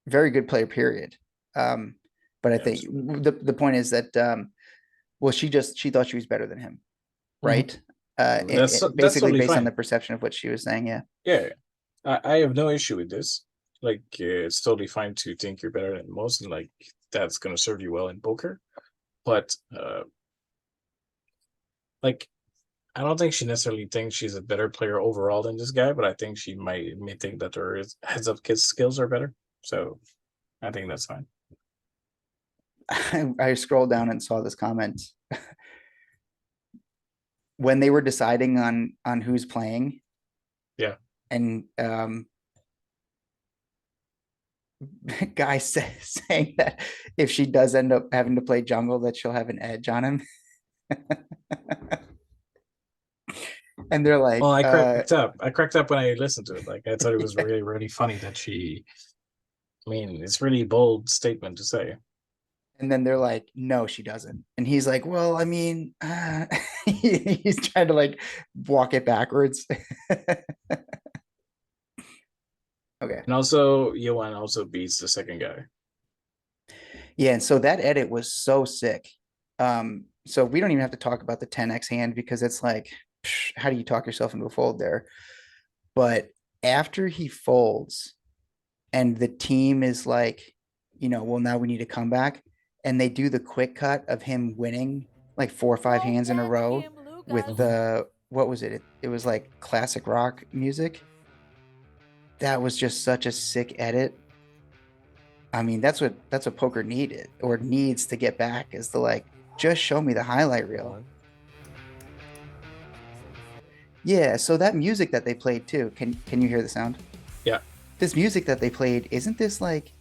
Very good player, period. But I think Yes. the point is that well, she thought she was better than him, Mhm. right? That's Basically totally based on fine. the perception of what she was saying. Yeah. Yeah, I have no issue with this. Like, it's totally fine to think you're better than most, and like that's gonna serve you well in poker. But like, I don't think she necessarily thinks she's a better player overall than this guy, but I think she may think that her heads up skills are better. So I think that's fine. I scrolled down and saw this comment when they were deciding on who's playing, Yeah. and guy saying that if she does end up having to play jungle, that she'll have an edge on him. And they're Well, like, I cracked up. I cracked up when I listened to it. Like, I thought it was really, really funny that she. I mean, it's really bold statement to say. and then they're like, no, she doesn't. And he's like, well, I mean, he's trying to like walk it backwards. Okay. And also, Johan also beats the second guy. Yeah, and so that edit was so sick. So we don't even have to talk about the 10x hand because it's like, how do you talk yourself into a fold there? But after he folds and the team is like, well, now we need to come back, and they do the quick cut of him winning like 4 or 5 hands in a row with the what was it? It was like classic rock music. That was just such a sick edit. I mean, that's what poker needed or needs to get back is to like just show me the highlight reel. Yeah, so that music that they played too, can you hear the sound? Yeah. This music that they played, isn't this like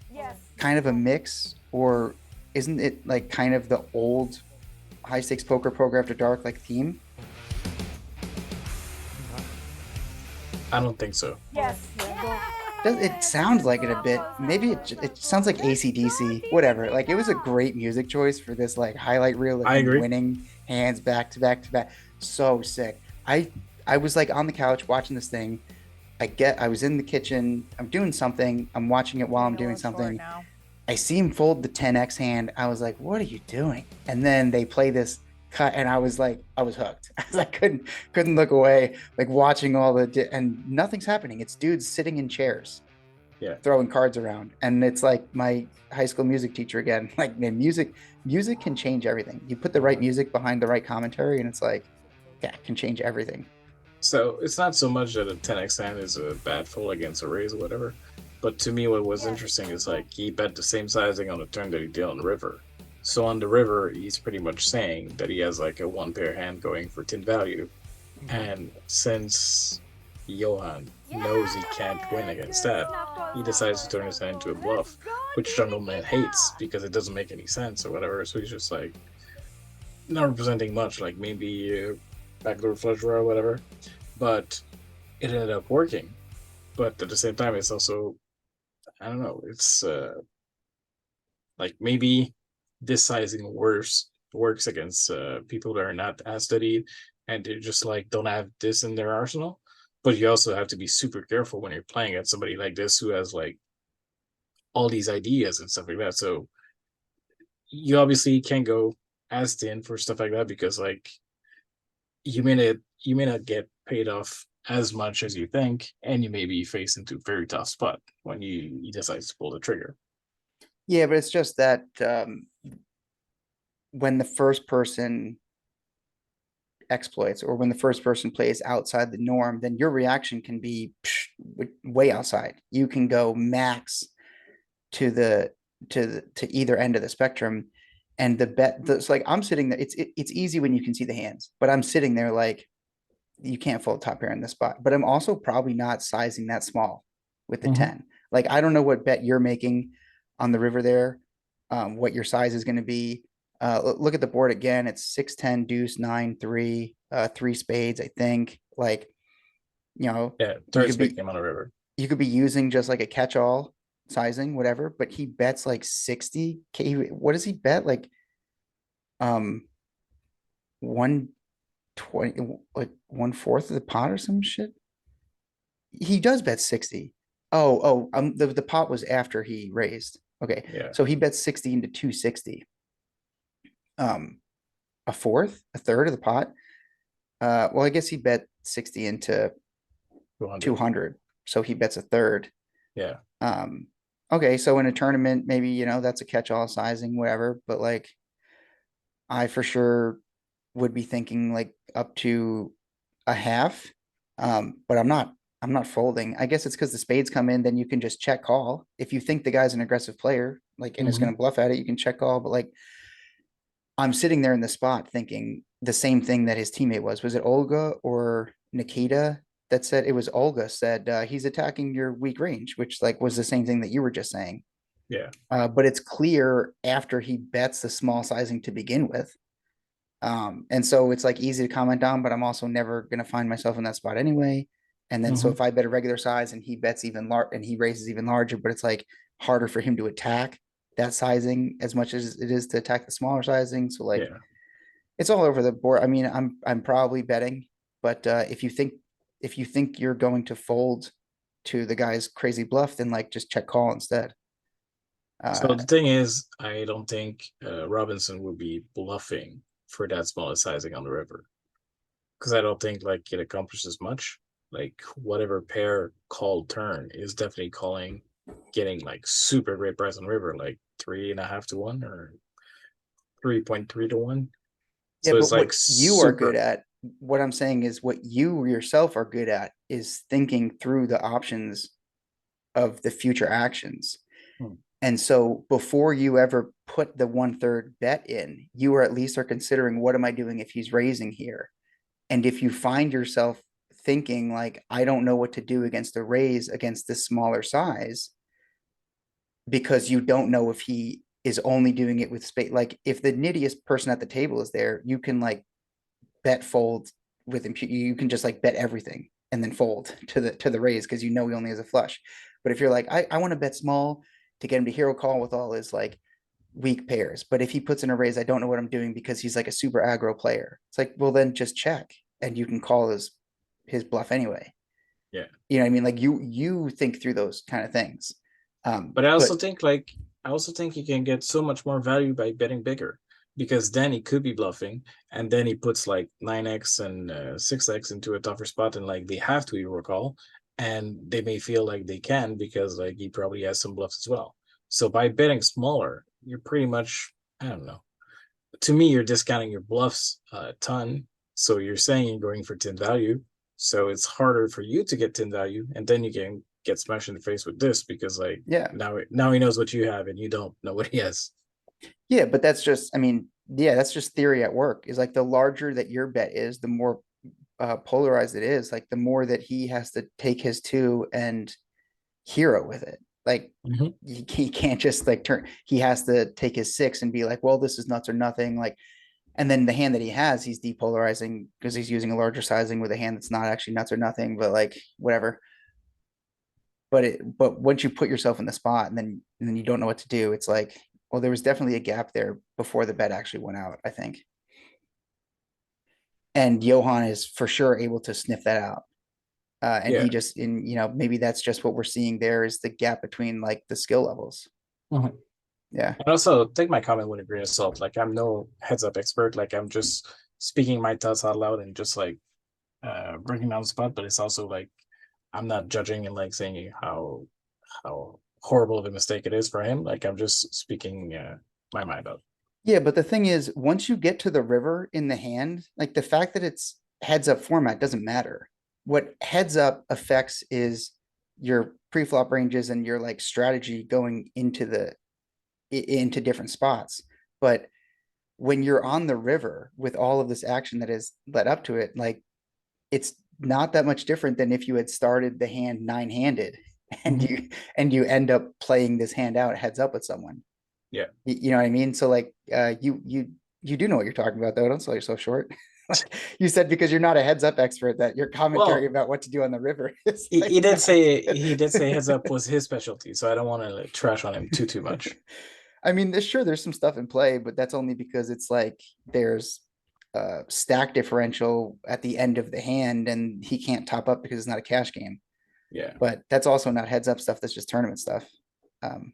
kind of a mix, or isn't it like kind of the old high stakes poker Poker After Dark like theme? I don't think so. It sounds like it a bit. Maybe it sounds like AC/DC, whatever. Like it was a great music choice for this like highlight reel of I him agree. winning hands back to back to back. So sick. I was like on the couch watching this thing. I was in the kitchen. I'm doing something. I'm watching it while I'm doing something. I see him fold the 10x hand. I was like, what are you doing? And then they play this cut, and I was like, I was hooked. I couldn't look away, like watching all and nothing's happening. It's dudes sitting in chairs, Yeah. throwing cards around. And it's like my high school music teacher again. Like, man, music can change everything. You put the right music behind the right commentary, and it's like, yeah, it can change everything. So it's not so much that a 10x hand is a bad fold against a raise or whatever. But to me, what was interesting is like he bet the same sizing on the turn that he did on the river. So on the river, he's pretty much saying that he has like a one pair hand going for tin value. And since Johan knows he can't win against that, he decides to turn his hand into a bluff, which Jungle Man hates because it doesn't make any sense or whatever. So he's just like not representing much, like maybe backdoor flush draw or whatever. But it ended up working. But at the same time, it's also, I don't know, it's like maybe this sizing works against people that are not as studied and they just like don't have this in their arsenal. But you also have to be super careful when you're playing at somebody like this who has like all these ideas and stuff like that. So you obviously can't go as thin for stuff like that because like you may not get paid off as much as you think, and you may be faced into a very tough spot when you decide to pull the trigger. Yeah, but it's just that when the first person exploits or when the first person plays outside the norm, then your reaction can be way outside. You can go max to either end of the spectrum, and it's like I'm sitting there. It's easy when you can see the hands, but I'm sitting there like you can't fold top pair in this spot. But I'm also probably not sizing that small with the Mm-hmm. 10. Like I don't know what bet you're making on the river there, what your size is going to be. Look at the board again. It's 6-10 deuce 9-3, 3 spades, I think. Like, Yeah, you third could spade be came on the river. you could be using just like a catch-all sizing, whatever, but he bets like 60K. What does he bet? Like um 120, like 1/4 of the pot or some shit. He does bet 60. The pot was after he raised. Okay. Yeah, So he bet 60 into 260. Um, a fourth, a third of the pot. Well, I guess he bet 60 into 200. 200. So he bets a third. Yeah. Um, okay, so in a tournament, maybe, that's a catch-all sizing, whatever, but like I for sure would be thinking like up to a half. But I'm not folding. I guess it's because the spades come in, then you can just check call. If you think the guy's an aggressive player, like and is Hmm. gonna bluff at it, you can check call. But like I'm sitting there in the spot thinking the same thing that his teammate was. Was it Olga or Nikita that said it was Olga said he's attacking your weak range, which like was the same thing that you were just saying. Yeah. But it's clear after he bets the small sizing to begin with. And so it's like easy to comment on, but I'm also never gonna find myself in that spot anyway. And then so Hmm. if I bet a regular size and he bets even large and he raises even larger, but it's like harder for him to attack that sizing as much as it is to attack the smaller sizing. So like Yeah. it's all over the board. I mean, I'm probably betting, but if you think you're going to fold to the guy's crazy bluff, then like just check call instead. So Uh, the thing is, I don't think Robinson would be bluffing for that small sizing on the river because I don't think like it accomplishes much. Like whatever pair called turn is definitely calling, getting like super great price on river, like 3.5 to 1 or 3.3 to 1. Yeah, So it's but like what you are good super. at, what I'm saying is what you yourself are good at is thinking through the options of the future actions. Hmm. And so before you ever put the 1/3 bet in, you are at least are considering what am I doing if he's raising here? And if you find yourself thinking like, I don't know what to do against a raise against this smaller size, because you don't know if he is only doing it with spade. Like if the nittiest person at the table is there, you can like bet fold with impute. You can just like bet everything and then fold to the raise because he only has a flush. But if you're like, I want to bet small to get him to hero call with all his like weak pairs. But if he puts in a raise, I don't know what I'm doing because he's like a super aggro player. It's like, well, then just check and you can call his bluff anyway. Yeah. You know what I mean? Like you think through those kind of things. But I also But think like I also think you can get so much more value by betting bigger because then he could be bluffing and then he puts like 9x and 6x into a tougher spot and like they have to hero call and they may feel like they can because like he probably has some bluffs as well. So by betting smaller, you're pretty much, I don't know. To me, you're discounting your bluffs a ton. So you're saying you're going for 10 value. So it's harder for you to get 10 value, and then you can get smashed in the face with this because like yeah, now he knows what you have and you don't know what he has. yeah, but that's just, I mean, yeah, that's just theory at work. Is like the larger that your bet is, the more polarized it is. Like the more that he has to take his two and hero with it. Like Mhm. he can't just like turn. He has to take his six and be like, well, this is nuts or nothing. Like, and then the hand that he has, he's depolarizing because he's using a larger sizing with a hand that's not actually nuts or nothing, but like whatever. But once you put yourself in the spot and then you don't know what to do, it's like, well, there was definitely a gap there before the bet actually went out, I think. And Johan is for sure able to sniff that out. And he Yeah. just in maybe that's just what we're seeing there is the gap between like the skill levels. Mhm. Yeah. And also take my comment with a grain of salt. Like I'm no heads up expert. Like I'm just speaking my thoughts out loud and just like breaking down the spot. But it's also like I'm not judging and like saying how horrible of a mistake it is for him. Like I'm just speaking my mind out. Yeah, but the thing is, once you get to the river in the hand, like the fact that it's heads up format doesn't matter. What heads up affects is your pre-flop ranges and your like strategy going into different spots. But when you're on the river with all of this action that is led up to it, like it's not that much different than if you had started the hand nine-handed and Mhm. you end up playing this hand out heads up with someone. Yeah. You know what I mean? So like you do know what you're talking about though. Don't sell yourself short. Like you said, because you're not a heads up expert, that your commentary Well, about what to do on the river is he like did not say good. heads up was his specialty, so I don't want to like trash on him too much. I mean, there's some stuff in play, but that's only because it's like there's stack differential at the end of the hand, and he can't top up because it's not a cash game. Yeah. But that's also not heads up stuff. That's just tournament stuff. Um,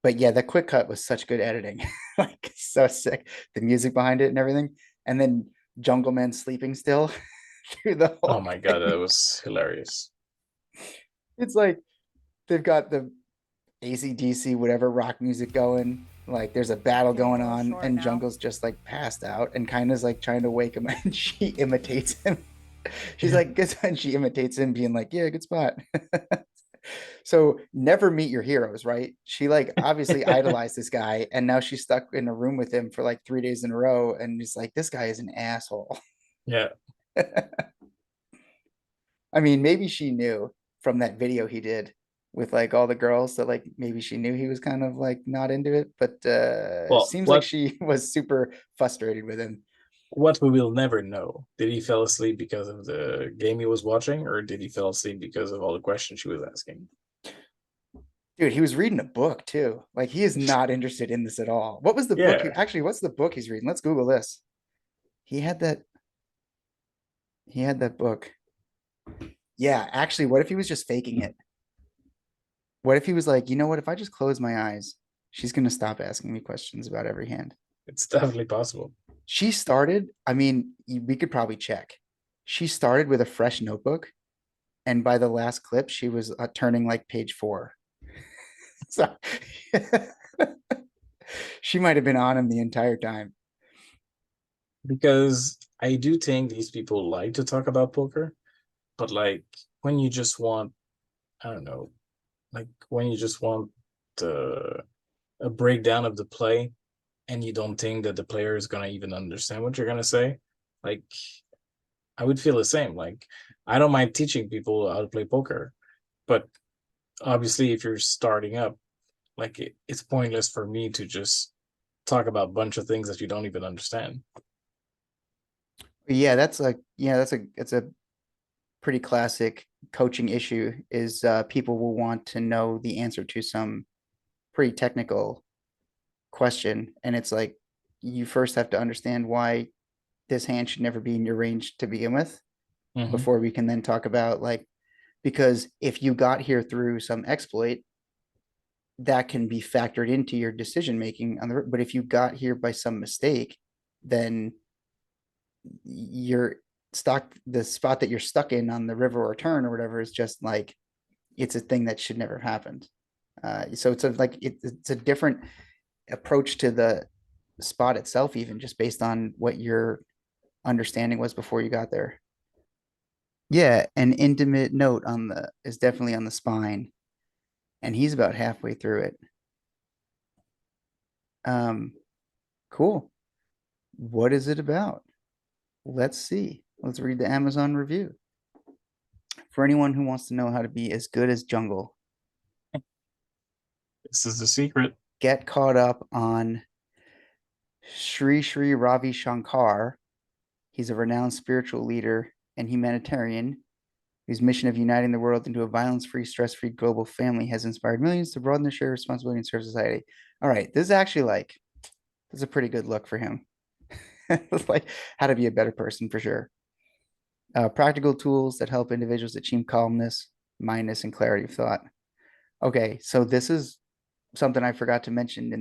but yeah, the quick cut was such good editing, like so sick. The music behind it and everything, and then Jungle Man sleeping still through the Oh whole my god, that thing. was hilarious. It's like they've got the AC/DC whatever rock music going. Like there's a battle Getting a going little on, short and now. Jungle's just like passed out and kind of like trying to wake him, and she imitates him. She's Yeah. like, good, and she imitates him, being like, "Yeah, good spot." So never meet your heroes, right? She like obviously idolized this guy, and now she's stuck in a room with him for like 3 days in a row, and he's like, this guy is an asshole. Yeah. I mean, maybe she knew from that video he did with like all the girls that like maybe she knew he was kind of like not into it, but Well, seems like she was super frustrated with him. what we will never know. Did he fell asleep because of the game he was watching, or did he fell asleep because of all the questions she was asking? Dude, he was reading a book too. Like he is not interested in this at all. What was the book? Yeah. Actually, what's the book he's reading? Let's Google this. He had that. He had that book. Yeah, actually, what if he was just faking it? What if he was like, you know what? If I just close my eyes, she's gonna stop asking me questions about every hand. It's definitely possible. She started. I mean, we could probably check. She started with a fresh notebook, and by the last clip, she was turning like page 4. So she might have been on him the entire time. Because I do think these people like to talk about poker, but like when you just want, I don't know, like when you just want uh, a breakdown of the play and you don't think that the player is gonna even understand what you're gonna say, like I would feel the same. Like I don't mind teaching people how to play poker, but obviously if you're starting up, like it's pointless for me to just talk about a bunch of things that you don't even understand. Yeah, that's a pretty classic coaching issue is people will want to know the answer to some pretty technical question, and it's like you first have to understand why this hand should never be in your range to begin with Mm-hmm. before we can then talk about like, because if you got here through some exploit, that can be factored into your decision making on the, but if you got here by some mistake, then you're stuck, the spot that you're stuck in on the river or turn or whatever is just like, it's a thing that should never have happened. So it's a, like it's a different approach to the spot itself, even just based on what your understanding was before you got there. Yeah, an intimate note on the is definitely on the spine, and he's about halfway through it. Um, cool. What is it about? Let's see. Let's read the Amazon review. For anyone who wants to know how to be as good as Jungle, This is the secret. get caught up on Sri Sri Ravi Shankar. He's a renowned spiritual leader and humanitarian whose mission of uniting the world into a violence-free, stress-free global family has inspired millions to broaden their share of responsibility and serve society. All right, this is actually like, this is a pretty good look for him. It's like how to be a better person for sure. Practical tools that help individuals achieve calmness, mindness, and clarity of thought. Okay, so this is something I forgot to mention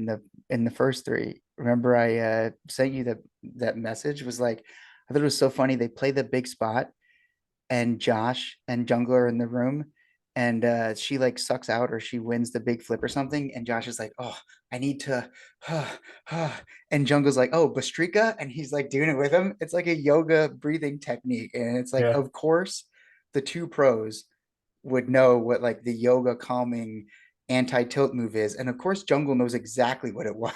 in the first three. Remember, I sent you that message was like, I thought it was so funny. They play the big spot, and Josh and Jungler are in the room, and she like sucks out or she wins the big flip or something, and Josh is like, oh, I need to, and Jungle's like, oh, Bastrika, and he's like doing it with him. It's like a yoga breathing technique, and it's like, Yeah, of course, the two pros would know what like the yoga calming anti-tilt move is, and of course Jungle knows exactly what it was.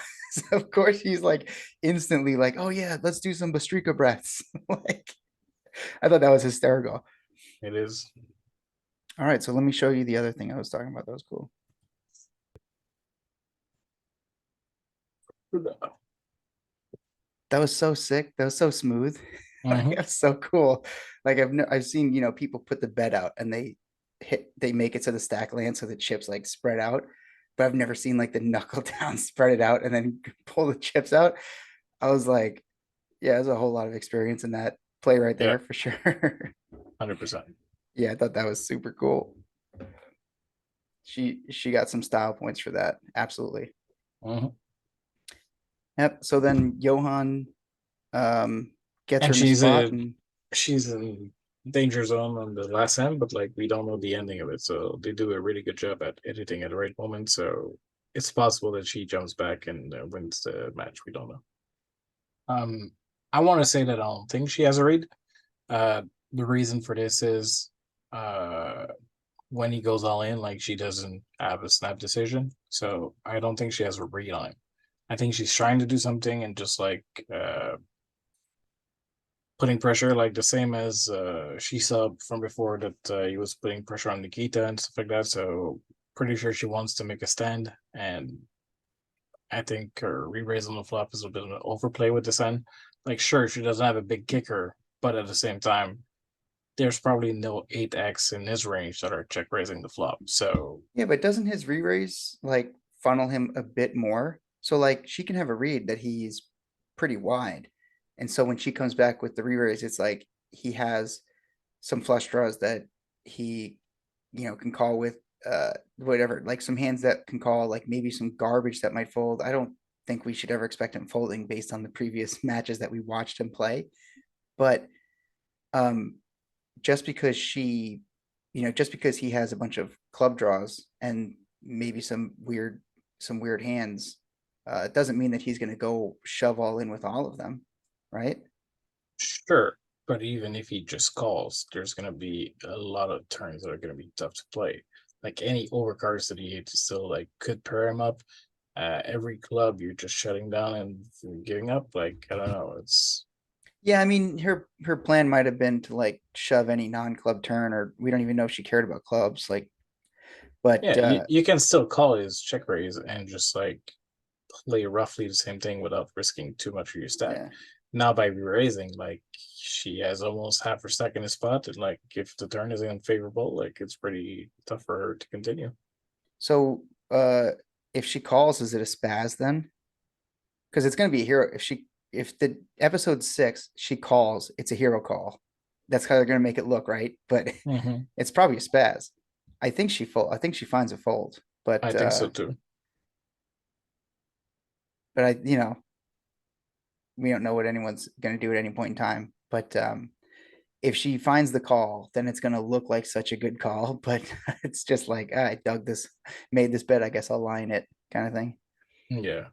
Of course he's like instantly like, oh yeah, let's do some Bastrika breaths. Like I thought that was hysterical. it is. All right, so let me show you the other thing I was talking about. That was cool. That was so sick. That was so smooth. Like, Hmm. it was so cool. Like I've seen, people put the bet out and they make it so the stack lands so the chips like spread out. But I've never seen like the knuckle down, spread it out, and then pull the chips out. I was like, yeah, there's a whole lot of experience in that play right Yeah, there for sure. 100%. Yeah, I thought that was super cool. She got some style points for that. Absolutely. Hmm. Yep. So then Johan gets her And in the spot and she's in danger zone on the last end, but like we don't know the ending of it, so they do a really good job at editing at the right moment. So it's possible that she jumps back and wins the match. We don't know. Um, I want to say that I don't think she has a read. Uh, the reason for this is uh when he goes all in, like she doesn't have a snap decision. So I don't think she has a read on him. I think she's trying to do something and just like putting pressure, like the same as she saw from before that he was putting pressure on Nikita and stuff like that. So pretty sure she wants to make a stand, and I think her re-raise on the flop is a bit of an overplay with the sun. Like, sure, she doesn't have a big kicker, but at the same time, there's probably no 8x in his range that are check raising the flop. So yeah, but doesn't his re-raise like funnel him a bit more? So like she can have a read that he's pretty wide. And so when she comes back with the re-raise, it's like he has some flush draws that he, can call with whatever, like some hands that can call, like maybe some garbage that might fold. I don't think we should ever expect him folding based on the previous matches that we watched him play. But um just because just because he has a bunch of club draws and maybe some weird hands, it doesn't mean that he's going to go shove all in with all of them, right? sure, but even if he just calls, there's gonna be a lot of turns that are gonna be tough to play. Like any overcards that he hits still like could pair him up. Every club you're just shutting down and giving up. Like I don't know. It's Yeah, I mean, her plan might have been to like shove any non-club turn, or we don't even know if she cared about clubs, like, but yeah, you can still call his check raise and just like play roughly the same thing without risking too much of your stack. yeah. Now by raising, like she has almost half her stack in the spot, and like if the turn is unfavorable, like it's pretty tough for her to continue. So if she calls, is it a spaz then? Because it's going to be a hero. If the episode 6 she calls, it's a hero call. That's how they're going to make it look, right? But Hmm. it's probably a spaz. I think she finds a fold, I but think so too. I we don't know what anyone's going to do at any point in time. But if she finds the call, then it's going to look like such a good call. But it's just like, I dug this, made this bet. I guess I'll line it, kind of thing. Yeah.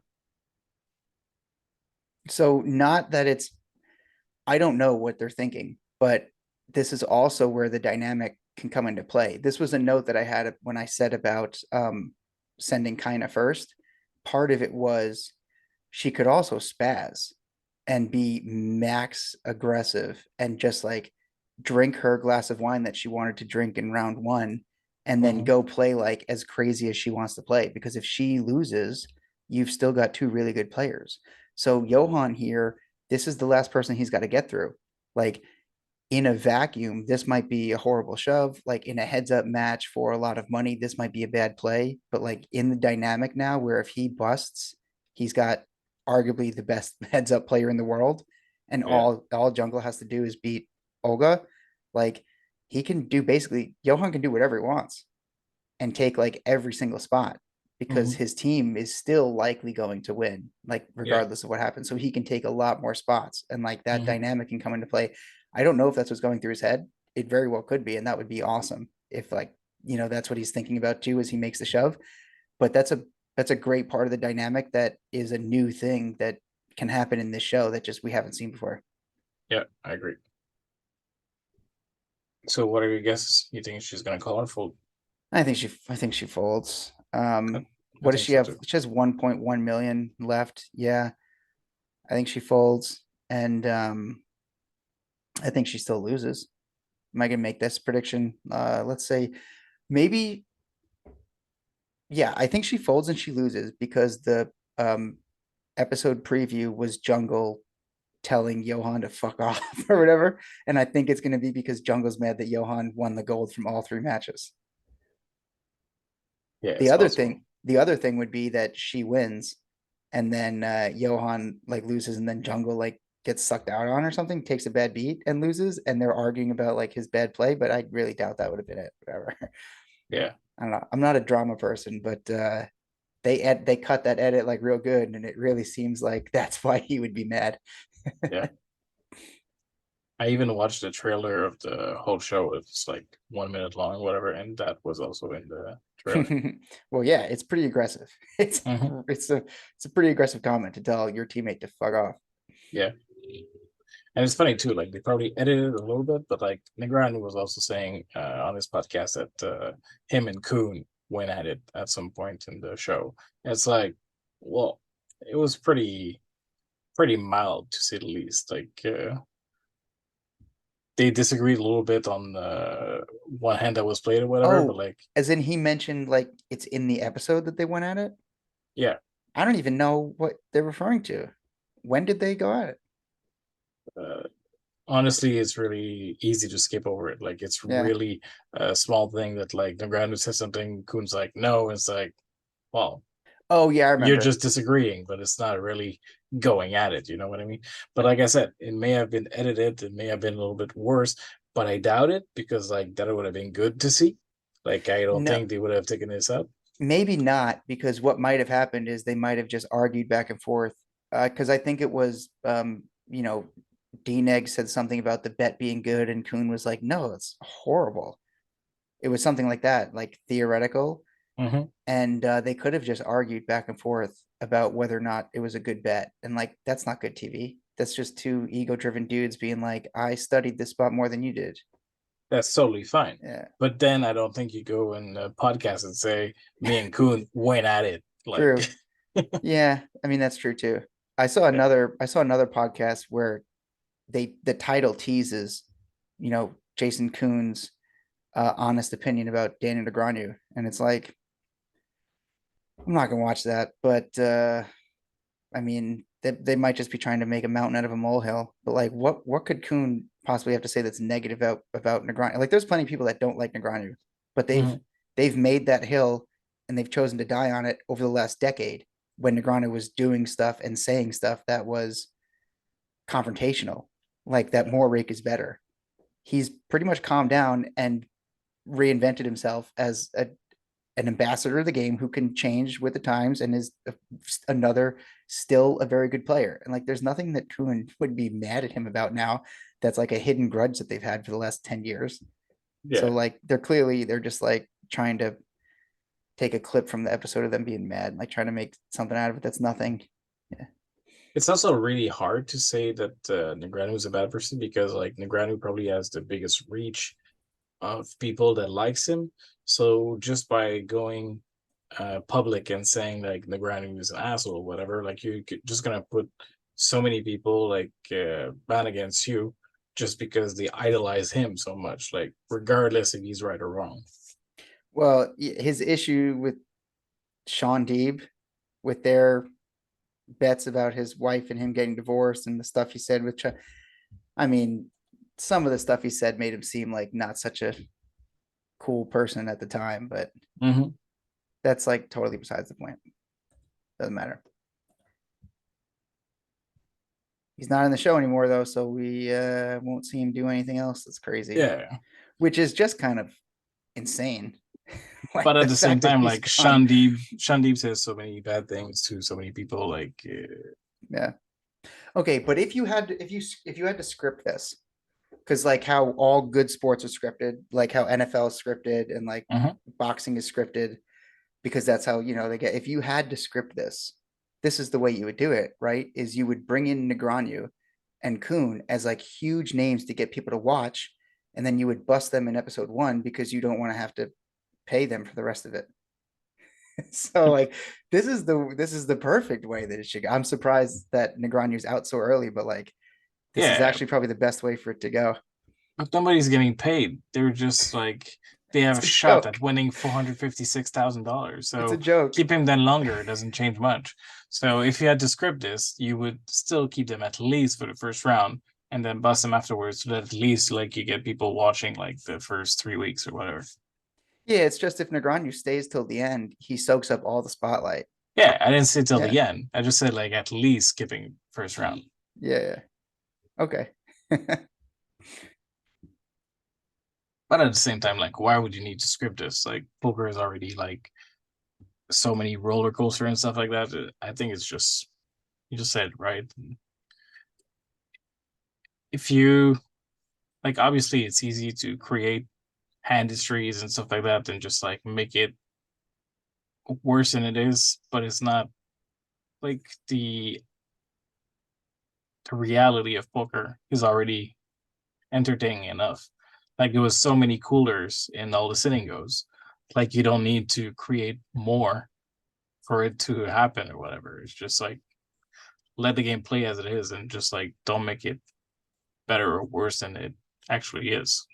So not that it's I don't know what they're thinking, but this is also where the dynamic can come into play. This was a note that I had when I said about sending Kaina first. Part of it was she could also spaz and be max aggressive and just like drink her glass of wine that she wanted to drink in round one and then Hmm. go play like as crazy as she wants to play. Because if she loses, you've still got two really good players. So Johan here, this is the last person he's got to get through. Like in a vacuum, this might be a horrible shove. Like in a heads up match for a lot of money, this might be a bad play. But like in the dynamic now, where if he busts, he's got arguably the best heads up player in the world, and Yeah. all Jungle has to do is beat Olga. Like he can do basically Johan can do whatever he wants and take like every single spot because Hmm. his team is still likely going to win, like Yeah. regardless of what happens. So he can take a lot more spots and like that Hmm. dynamic can come into play. I don't know if that's what's going through his head. It very well could be, and that would be awesome if like, that's what he's thinking about too as he makes the shove. But that's a great part of the dynamic that is a new thing that can happen in this show that just we haven't seen before. Yeah. I agree. So what are your guesses? You think she's gonna call or fold? I think she folds. I, I What does think she so have? too. She has 1.1 million left. Yeah. I think she folds, and I think she still loses. Am I gonna make this prediction? Let's say maybe. Yeah, I think she folds and she loses because the episode preview was Jungle telling Johan to fuck off or whatever. And I think it's going to be because Jungle's mad that Johan won the gold from all 3 matches. Yeah, The it's other possible. thing, the other thing would be that she wins, and then Johan like loses, and then Jungle like gets sucked out on or something, takes a bad beat and loses, and they're arguing about like his bad play. But I really doubt that would have been it. Whatever. Yeah. I don't know. I'm not a drama person, but they cut that edit like real good, and it really seems like that's why he would be mad. Yeah. I even watched the trailer of the whole show. It's like 1 minute long, whatever, and that was also in the trailer. Well, yeah, it's pretty aggressive. It's Hmm. it's a it's a pretty aggressive comment to tell your teammate to fuck off. Yeah. And it's funny too, like they probably edited it a little bit, but like Negreanu was also saying on his podcast that him and Kuhn went at it at some point in the show. And it's like, well, it was pretty mild to say the least. Like they disagreed a little bit on one hand that was played or whatever, but Oh, like, as in he mentioned like it's in the episode that they went at it. yeah, I don't even know what they're referring to. When did they go at it? uh, honestly, it's really easy to skip over it. Like it's Yeah. really a small thing that like Negreanu says something, Kuhn's like, no, it's like, well, Oh yeah, I you're remember. just disagreeing, but it's not really going at it. You know what I mean? But like I said, it may have been edited. It may have been a little bit worse, but I doubt it because like that would have been good to see. Like I don't No, think they would have taken this up. maybe not, because what might have happened is they might have just argued back and forth. Because I think it was, D-Neg said something about the bet being good, and Kuhn was like, "No, it's horrible." It was something like that, like theoretical, Mm-hmm. and they could have just argued back and forth about whether or not it was a good bet, and like that's not good TV. That's just two ego-driven dudes being like, "I studied this spot more than you did." That's totally fine. Yeah, But then I don't think you go and podcast and say me and Kuhn went at it. Like, true. Yeah, I mean that's true too. yeah. I saw another podcast where the title teases, Jason Kuhn's honest opinion about Daniel Negreanu, and it's like I'm not gonna watch that, but I mean they might just be trying to make a mountain out of a molehill. But like, what could Kuhn possibly have to say that's negative about Negreanu? Like, there's plenty of people that don't like Negreanu, but Mm-hmm. they've made that hill and they've chosen to die on it over the last decade when Negreanu was doing stuff and saying stuff that was confrontational, like that Yeah. more rake is better. He's pretty much calmed down and reinvented himself as an ambassador of the game who can change with the times and is another still a very good player. And like, there's nothing that Kuhn would be mad at him about now. That's like a hidden grudge that they've had for the last 10 years. So Yeah. like, they're just like trying to take a clip from the episode of them being mad, like trying to make something out of it. That's nothing. Yeah. It's also really hard to say that Negreanu is a bad person because like Negreanu probably has the biggest reach of people that likes him. So just by going public and saying like Negreanu is an asshole or whatever, like you're just gonna put so many people like bad against you just because they idolize him so much, like regardless if he's right or wrong. Well, his issue with Sean Deeb, with their bets about his wife and him getting divorced and the stuff he said with I mean, some of the stuff he said made him seem like not such a cool person at the time, but Mm-hmm. that's like totally besides the point. Doesn't matter. He's not in the show anymore though, so we won't see him do anything else that's crazy, Yeah, which is just kind of insane. but Like at the the same fact that time, he's like gone. Shandeep says so many bad things to so many people. Like, Yeah. Okay, but if you had to script this, because like how all good sports are scripted, like how NFL is scripted and like mhm. boxing is scripted, because that's how they get. If you had to script this is the way you would do it, right? Is you would bring in Negreanu and Kuhn as like huge names to get people to watch, and then you would bust them in episode 1 because you don't want to have to pay them for the rest of it. So like this is the perfect way that it should go. I'm surprised that Negreanu's out so early, but like this is Yeah, actually probably the best way for it to go. but nobody's getting paid. They're just like they have It's a a shot at joke. winning $456,000. It's a So joke. keep him then longer. It doesn't change much. So if you had to script this, you would still keep them at least for the first round and then bust them afterwards so that at least like you get people watching like the first 3 weeks or whatever. Yeah, it's just if Negreanu stays till the end, he soaks up all the spotlight. Yeah, I didn't say till Yeah, the end. I just said like at least skipping first round. yeah, yeah. Okay. But at the same time, like why would you need to script this? Like poker is already like so many roller coaster and stuff like that. I think it's just you just said right. If you like obviously it's easy to create hand histories and stuff like that and just like make it worse than it is, but it's not like the reality of poker is already entertaining enough. Like there was so many coolers in all the sittingos. Like you don't need to create more for it to happen or whatever. It's just like let the game play as it is and just like don't make it better or worse than it actually is.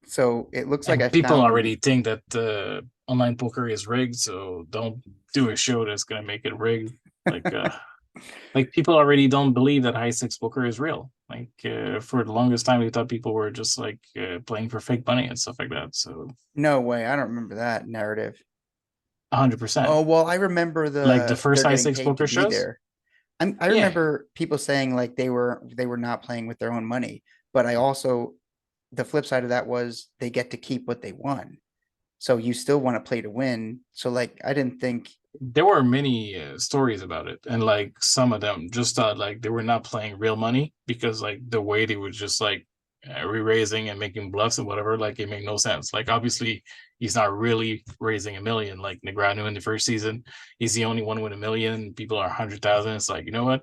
So it looks like I And people found already think that online poker is rigged, so don't do a show that's gonna make it rigged. Like like people already don't believe that high stakes poker is real. Like for the longest time, we thought people were just like playing for fake money and stuff like that. So no way. I don't remember that narrative. 100%. Oh, well, I remember Like the first they're high getting stakes paid to poker be shows. there. I Yeah, remember people saying like they were not playing with their own money, but I also the flip side of that was they get to keep what they won. So you still want to play to win. So like I didn't think there were many stories about it, and like some of them just thought like they were not playing real money because like the way they were just like re-raising and making bluffs and whatever, like it made no sense. Like obviously he's not really raising a million like Negreanu in the first season. He's the only one with a million. People are 100,000. It's like you know what?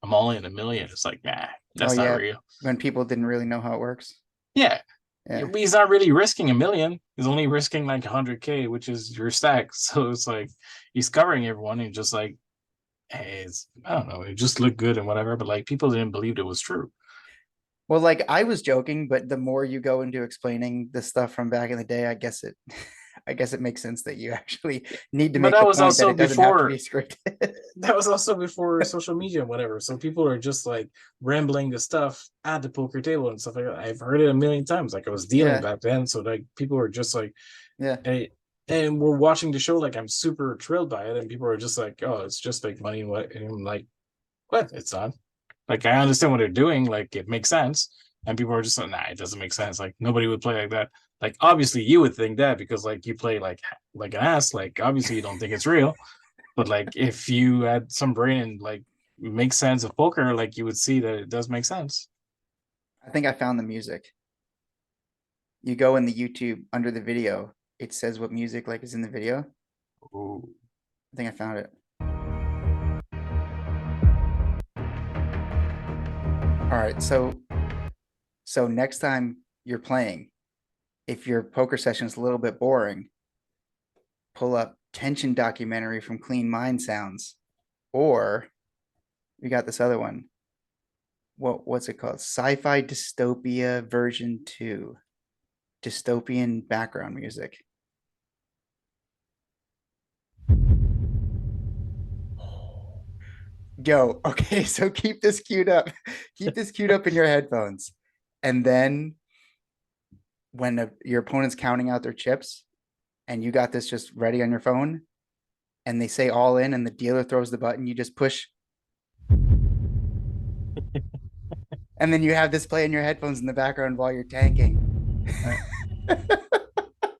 I'm all in a million. It's like nah, oh that's not yeah, real. when people didn't really know how it works. Yeah, Yeah. he's not really risking a million. He's only risking like 100K, which is your stack. So it's like he's covering everyone and just like, hey, it's, I don't know, it just looked good and whatever. But like people didn't believe it was true. Well, like I was joking, but the more you go into explaining the stuff from back in the day, I guess it I guess it makes sense that you actually need to But make that the was point that also it doesn't have to before be scripted. that was also before social media and whatever. So people are just like rambling the stuff at the poker table and stuff like that. I've heard it a million times. Like I was dealing Yeah. back then. So like people are just like, Yeah. hey, and we're watching the show like I'm super thrilled by it, and people are just like, "Oh, it's just fake money." And what? And I'm like, "What? It's not." Like I understand what they're doing, like it makes sense. And people are just like, nah, it doesn't make sense. Like nobody would play like that. Like obviously you would think that because like you play like an ass. Like obviously you don't think it's real. But like if you had some brain and like make sense of poker, like you would see that it does make sense. I think I found the music. You go in the YouTube under the video, it says what music like is in the video. Ooh. I think I found it. All right, so next time you're playing, if your poker session is a little bit boring, pull up tension documentary from Clean Mind Sounds, or we got this other one. What's it called? Sci-fi dystopia version 2. Dystopian background music. Yo, okay, so keep this queued up. Keep this queued up in your headphones. And then when your opponent's counting out their chips and you got this just ready on your phone and they say all in and the dealer throws the button, you just push. And then you have this play in your headphones in the background while you're tanking.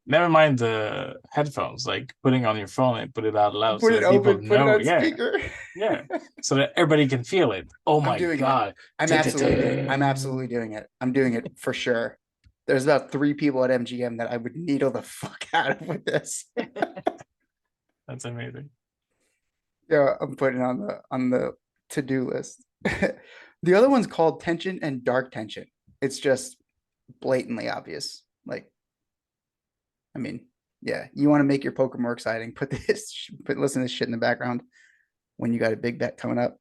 Never mind the headphones, like putting on your phone and put it out loud Put so it that people open, put it know. on Yeah, speaker. yeah. So that everybody can feel it. Oh I'm my doing it. God. I'm absolutely doing it. I'm doing it for sure. There's about 3 people at MGM that I would needle the fuck out of with this. That's amazing. Yeah, I'm putting it on the to-do list. The other one's called Tension and Dark Tension. It's just blatantly obvious. Like, I mean, yeah, you want to make your poker more exciting, put listen to this shit in the background when you got a big bet coming up.